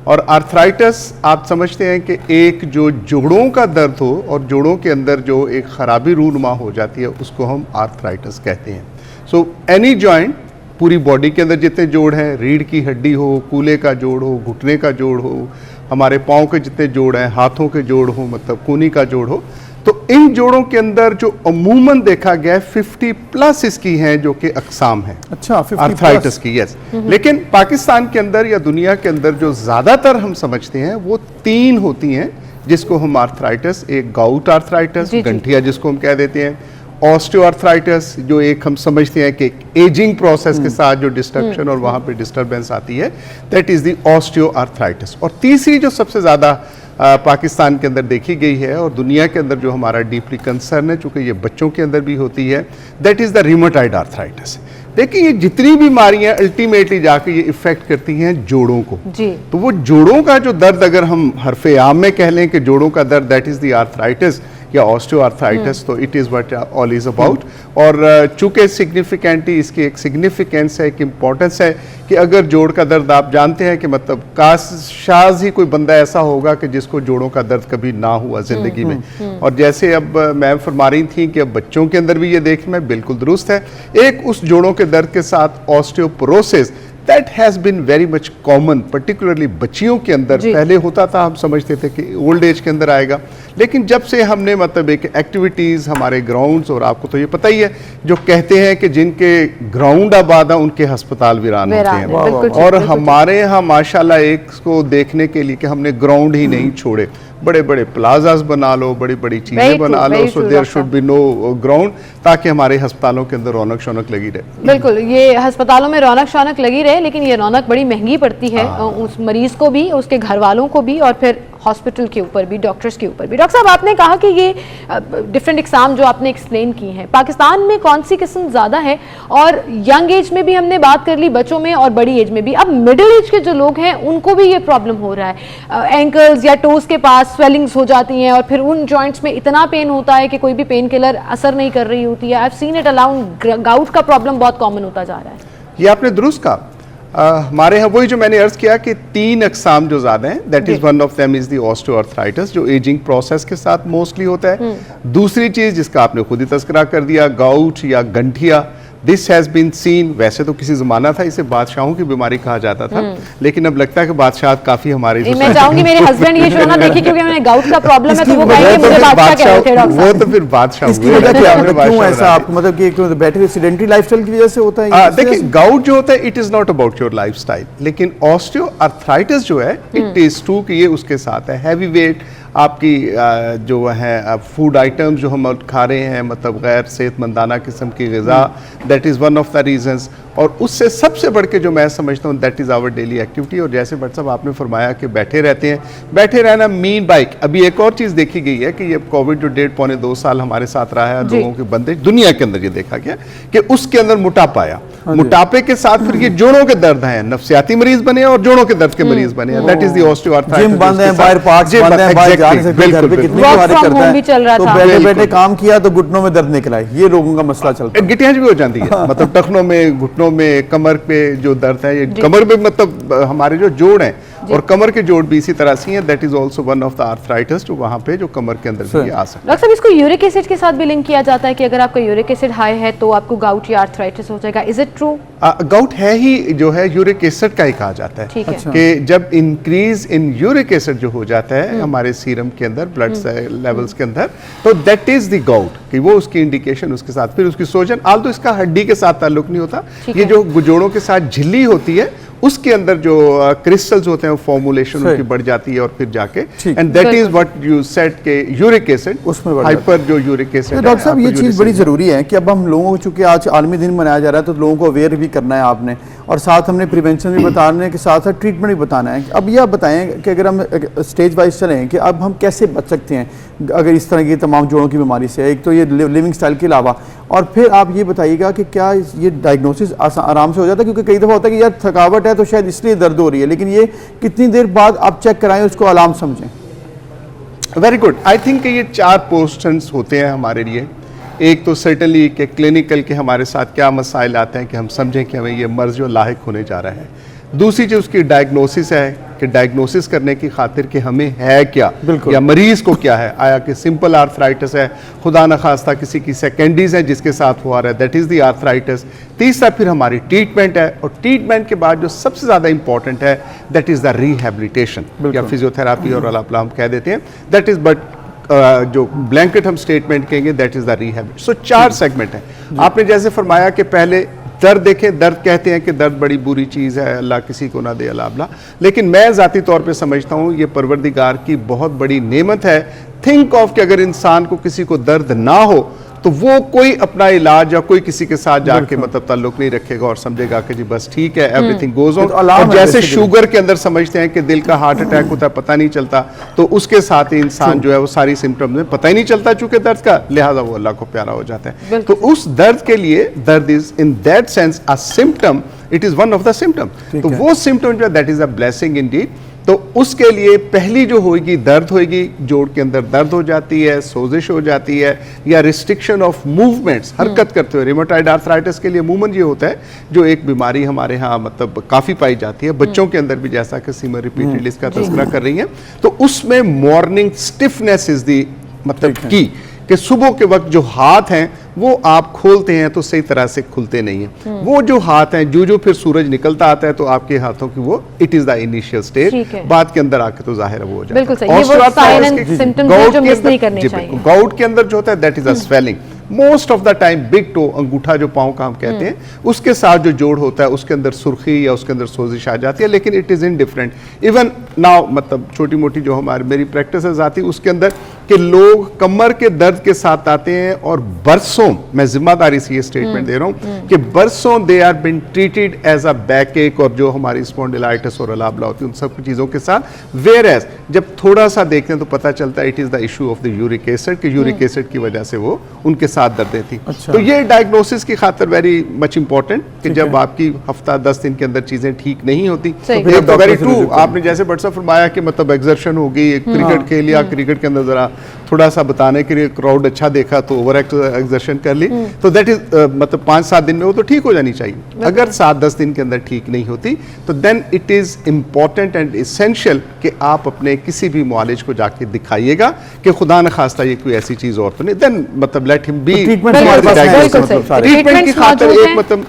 और अर्थराइटिस आप समझते हैं कि एक जो जोड़ों का दर्द हो और जोड़ों के अंदर जो एक ख़राबी रूनुमा हो जाती है, उसको हम अर्थराइटिस कहते हैं। सो एनी जॉइंट, पूरी बॉडी के अंदर जितने जोड़ हैं, रीढ़ की हड्डी हो, कूल्हे का जोड़ हो, घुटने का जोड़ हो, हमारे पाँव के जितने जोड़ हैं, हाथों के जोड़ हो, मतलब कूनी का जोड़ हो, तो इन जोड़ों के अंदर जो अमूमन देखा गया है 50+ इसकी हैं जो कि अकसाम है अच्छा 50+ आर्थराइटिस की, यस। लेकिन पाकिस्तान के अंदर या दुनिया के अंदर जो ज्यादातर हम समझते हैं वो 3 होती हैं जिसको हम आर्थराइटिस, एक गाउट आर्थराइटिस, गंठिया जिसको हम कह देते हैं, ऑस्टियोआर्थराइटिस जो एक हम समझते हैं कि एजिंग प्रोसेस के साथ जो डिस्ट्रक्शन और वहाँ पे डिस्टर्बेंस आती है, दैट इज़ द ऑस्टियोआर्थराइटिस। और तीसरी जो सबसे ज़्यादा पाकिस्तान के अंदर देखी गई है और दुनिया के अंदर जो हमारा डीपली कंसर्न है, चूँकि ये बच्चों के अंदर भी होती है, that is the rheumatoid arthritis. देखिए ये जितनी बीमारियां अल्टीमेटली जाके ये इफेक्ट करती हैं जोड़ों को जी। तो वो जोड़ों का जो दर्द, अगर हम हरफे आम में कह लें कि जोड़ों का दर्द, दैट इज़ द आर्थराइटिस या ऑस्टियोआर्थराइटिस, तो it is what all is about. और चूँकि सिग्निफिकेंटली इसकी एक सिग्निफिकेंस है, एक इम्पॉर्टेंस है कि अगर जोड़ का दर्द, आप जानते हैं कि मतलब शायद ही कोई बंदा ऐसा होगा कि जिसको जोड़ों का दर्द कभी ना हुआ ज़िंदगी में। और जैसे अब मैम फरमा रही थी कि अब बच्चों के अंदर भी ये देखना बिल्कुल दुरुस्त है। एक उस जोड़ों के दर्द के साथ osteoporosis, that has been very much common, particularly बच्चियों के अंदर। पहले होता था, हम समझते थे कि ओल्ड एज के अंदर आएगा, लेकिन जब से हमने मतलब एक एक्टिविटीज़ हमारे ग्राउंड्स, और आपको तो ये पता ही है जो कहते हैं कि जिनके ग्राउंड आबाद हैं उनके अस्पताल वीरान होते हैं। और हमारे यहाँ माशाल्लाह एक को देखने के लिए कि हमने ग्राउंड ही नहीं छोड़े, बड़े बड़े प्लाजास बना लो, बड़ी बड़ी चीजें बना लो, so there should be no ground, ताकि हमारे अस्पतालों के अंदर रौनक शौनक लगी रहे। बिल्कुल, ये अस्पतालों में रौनक शौनक लगी रहे, लेकिन ये रौनक बड़ी महंगी पड़ती है उस मरीज को भी, उसके घर वालों को भी, और फिर हॉस्पिटल के ऊपर भी, डॉक्टर्स के ऊपर भी। डॉक्टर साहब, आपने कहा कि ये डिफरेंट एग्जाम जो आपने एक्सप्लेन की हैं, पाकिस्तान में कौन सी किस्म ज़्यादा है? और यंग एज में भी हमने बात कर ली, बच्चों में और बड़ी एज में भी। अब मिडिल एज के जो लोग हैं उनको भी ये प्रॉब्लम हो रहा है, एंकल्स या टोज के पास स्वेलिंग्स हो जाती हैं और फिर उन जॉइंट्स में इतना पेन होता है कि कोई भी पेन किलर असर नहीं कर रही होती है। I have seen it around, gout का प्रॉब्लम बहुत कॉमन होता जा रहा है। ये आपने दुरुस्त कहा। हमारे यहाँ वही जो मैंने अर्ज किया कि 3 अकसाम जो ज्यादा हैं, that is one of them is the osteoarthritis, जो एजिंग प्रोसेस के साथ मोस्टली होता है। दूसरी चीज जिसका आपने खुद ही तस्करा कर दिया, गाउट या गंठिया, दिस हैज बीन सीन। वैसे तो किसी जमाना था इसे बादशाहों की बीमारी कहा जाता था, लेकिन अब लगता है कि बादशाह काफी हमारे, मैं चाहूंगी मेरे हस्बैंड ये शो ना देखें, क्योंकि मैंने गाउट का प्रॉब्लम है तो वो कहेंगे मुझे बादशाह कह रहे थे डॉक्टर। वो तो फिर बादशाह हुए। क्यों ऐसा आपको, मतलब कि बेटर सेडेंटरी लाइफस्टाइल की वजह से होता है? देखिए, गाउट जो होता है it is not about your lifestyle, लेकिन ऑस्टियोआर्थराइटिस जो है इट इज ट्रू कि ये उसके साथ है। हैवी वेट, आपकी जो है फूड आइटम्स जो हम खा रहे हैं, मतलब गैर सेहतमंदाना किस्म की ग़िज़ा, that is one of the reasons. और उससे सबसे बढ़ के जो मैं समझता हूँ that is our daily activity. और जैसे भट्ट साहब आपने फरमाया कि बैठे रहते हैं, बैठे रहना मीन बाइक। अभी एक और चीज़ देखी गई है कि ये कोविड जो 1.5-2 साल हमारे साथ रहा है, लोगों के बंदे दुनिया के अंदर ये देखा गया कि उसके अंदर मोटापा आया, मोटापे के साथ फिर ये जोड़ों के दर्द हैं, नफ्सियाती मरीज बने और जोड़ों के दर्द के मरीज बने। That is the osteoarthritis. Gym बंद है, बाहर पार्क्स बंद है, बाहर जा नहीं सकते, घर पे कितनी बार करता है, तो बैठे बैठे काम किया तो घुटनों में दर्द निकला है। ये लोगों का मसला चलता है, गिटियां भी हो जाती है, मतलब टखनों में, घुटनों में, कमर पे जो दर्द है, ये कमर में, मतलब हमारे जो जोड़ हैं और कमर के जोड़ भी इसी तरह से हैं। That is also one of the arthritis, जो वहां पे जो कमर के अंदर भी आ सकता है। डॉक्टर साहब, इसको यूरिक एसिड के साथ भी लिंक किया जाता है कि अगर आपका यूरिक एसिड हाई है तो आपको गाउट या आर्थराइटिस हो जाएगा, इज इट ट्रू? गाउट है ही जो है यूरिक एसिड का ही कहा जाता है कि जब इंक्रीज इन यूरिक एसिड जो हो जाता है हमारे सीरम के अंदर, ब्लड लेवल्स के अंदर, तो दैट इज द गाउट, कि वो उसकी इंडिकेशन उसके साथ। फिर उसकी सोजन, आल तो इसका हड्डी के साथ ताल्लुक नहीं होता, ये जो जोड़ों के साथ झिल्ली होती है उसके अंदर जो क्रिस्टल्स होते हैं, फॉर्मुलेशन उनकी बढ़ जाती है और फिर जाके, and that is what you said के यूरिक एसिड उसमें हाइपर जो यूरिक एसिड। डॉक्टर साहब, ये चीज़ बड़ी ज़रूरी है कि अब हम लोगों को, चूंकि आज आलमी दिन मनाया जा रहा है, तो लोगों को अवेयर भी करना है आपने, और साथ हमने प्रिवेंशन भी बताने के साथ साथ ट्रीटमेंट भी बताना है। अब यह बताएं कि अगर हम स्टेज वाइज चलें कि अब हम कैसे बच सकते हैं अगर इस तरह की तमाम जोड़ों की बीमारी से, एक तो ये लिविंग स्टाइल के अलावा, और फिर आप ये बताइएगा कि क्या ये डायग्नोसिस आराम से हो जाता है? क्योंकि कई दफ़ा होता है कि यार थकावट है तो शायद इसलिए दर्द हो रही है, लेकिन ये कितनी देर बाद आप चेक कराएं, उसको अलार्म समझें? Very good. आई थिंक ये 4 पोर्शंस होते हैं हमारे लिए। एक तो सर्टनली कि क्लिनिकल के हमारे साथ क्या मसाइल आते हैं कि हम समझें कि हमें ये मर्ज जो लाहिक होने जा रहा है। दूसरी चीज़ उसकी डायग्नोसिस है कि डायग्नोसिस करने की खातिर कि हमें है क्या, या मरीज को क्या है, आया कि सिंपल आर्थराइटिस है, खुदा न खास्ता किसी की सेकेंडरीज है जिसके साथ हुआ रहा है, दैट इज़ द आर्थराइटिस। तीसरा फिर हमारी ट्रीटमेंट है, और ट्रीटमेंट के बाद जो सबसे ज़्यादा इंपॉर्टेंट है दैट इज़ द रिहैबिलिटेशन या फिजियोथेरापी, और अल्लाह हम कह देते हैं, दैट इज़ बट जो ब्लैंकेट हम स्टेटमेंट कहेंगे that is the rehabilitation. So 4 segment हैं। आपने जैसे फरमाया कि पहले दर्द देखें, दर्द कहते हैं कि दर्द बड़ी बुरी चीज़ है, अल्लाह किसी को ना दे अल्लाह, लेकिन मैं ज़ाती तौर पे समझता हूँ ये परवरदिगार की बहुत बड़ी नेमत है। थिंक ऑफ कि अगर इंसान को किसी को दर्द ना हो तो वो कोई अपना इलाज या कोई किसी के साथ जाके मतलब ताल्लुक नहीं रखेगा और समझेगा कि जी बस ठीक है, एवरीथिंग गोज ऑन। और जैसे शुगर के अंदर समझते हैं कि दिल का हार्ट अटैक होता है, पता नहीं चलता, तो उसके साथ ही इंसान जो है वो सारी सिम्टम्स में पता ही नहीं चलता चूंकि दर्द का, लिहाजा वो अल्लाह को प्यारा हो जाता है। तो उस दर्द के लिए दर्द is in that sense a symptom, it is one of the symptom. तो वो सिम्टम जो है that is a blessing Indeed. तो उसके लिए पहली जो होगी दर्द होगी, जोड़ के अंदर दर्द हो जाती है, सोजिश हो जाती है, या रिस्ट्रिक्शन ऑफ मूवमेंट्स, हरकत करते हुए। रिमोटाइड आर्थराइटिस के लिए अमूमन ये होता है जो एक बीमारी हमारे यहाँ मतलब काफ़ी पाई जाती है, बच्चों के अंदर भी, जैसा कि सीमा रिपीटेडली इसका तज़किरा कर रही है। तो उसमें मॉर्निंग स्टिफनेस इज दी मतलब की कि सुबह के वक्त जो हाथ हैं वो आप खोलते हैं तो सही तरह से खुलते नहीं हैं। वो जो हाथ हैं जो फिर सूरज निकलता आता है तो आपके हाथों की वो it is the initial stage, बाद के अंदर आके तो जाहिर है वो हो जाता है। बिल्कुल सही, ये वो साइन एंड सिम्पटम्स हैं जो मिस नहीं करने चाहिए। गाउट के अंदर जो होता है that is a swelling. Most of the time big toe, अंगूठा जो पाँव का हम कहते हैं, उसके साथ जो जोड़ होता है उसके अंदर सुर्खी या उसके अंदर सोजिश आ जाती है, लेकिन it is in different. Even now मतलब छोटी मोटी जो हमारी मेरी प्रैक्टिस आती है उसके अंदर कि लोग कमर के दर्द के साथ आते हैं और बरसों, मैं जिम्मेदारी से ये स्टेटमेंट दे रहा हूँ कि बरसों they are been treated as a backache और जो हमारी स्पॉन्डिलाइटिस और अलाबला होती है उन सब चीज़ों के साथ, वेयर एज जब थोड़ा सा देखते हैं तो पता चलता है it is the issue of the uric acid कि यूरिक एसिड की वजह से वो उनके साथ दर्दें थी। अच्छा। तो ये डायग्नोसिस की खातिर वेरी मच इंपॉर्टेंट कि जब आपकी हफ्ता 10 दिन के अंदर चीज़ें ठीक नहीं होती तो वेरी ट्रू, आपने जैसे बट फरमाया कि मतलब एक्सर्शन होगी, क्रिकेट खेल लिया, क्रिकेट के अंदर जरा थोड़ा सा बताने के लिए क्राउड अच्छा देखा तो ओवर एक्सर्शन कर ली, तो दैट इज मतलब 5-7 दिन में वो तो ठीक हो जानी चाहिए। अगर 7-10 दिन के अंदर ठीक नहीं होती तो then it is important and essential कि आप अपने किसी भी मुआलिज को जाके दिखाइएगा कि खुदा न खास्ता ये कोई ऐसी चीज और तो नहीं, देन मतलब लेट हिम बी। ट्रीटमेंट की खातिर एक मतलब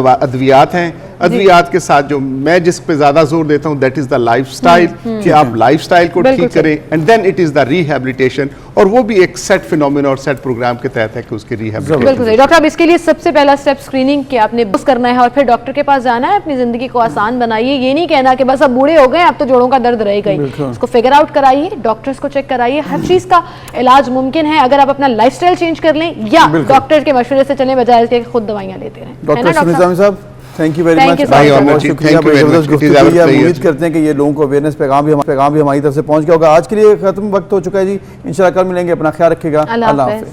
अद्वियात हैं, अद्वियात के साथ जो मैं जिस पे ज्यादा जोर देता हूँ दैट इज द लाइफस्टाइल, कि आप लाइफस्टाइल को ठीक करें and then it is the rehabilitation, और वो भी एक सेट फिनोमेना और सेट प्रोग्राम के तहत है कि उसकी रिहैबिलिटेशन। बिल्कुल सही डॉक्टर, अब इसके लिए सबसे पहला स्टेप स्क्रीनिंग कि आपने बस करना है और फिर डॉक्टर के पास जाना है, अपनी जिंदगी को आसान बनाइए। ये नहीं कहना कि बस अब बूढ़े हो गए अब तो जोड़ों का दर्द रहेगा ही, इसको फिगर आउट कराइए, डॉक्टर्स को चेक कराइए, हर चीज का इलाज मुमकिन है अगर आप अपना लाइफस्टाइल चेंज कर लें या डॉक्टर के मशवरे से चलें बजाय इसके खुद दवाइयां लेते रहें। डॉक्टर साहब थैंक यू वेरी मच, बहुत शुक्रिया, उम्मीद करते हैं कि ये लोगों को अवेयरनेस पैगाम भी हमारी तरफ से पहुंच गया होगा। आज के लिए खत्म वक्त हो चुका है जी, इंशाल्लाह कल मिलेंगे, अपना ख्याल रखिएगा, अल्लाह हाफ़िज़।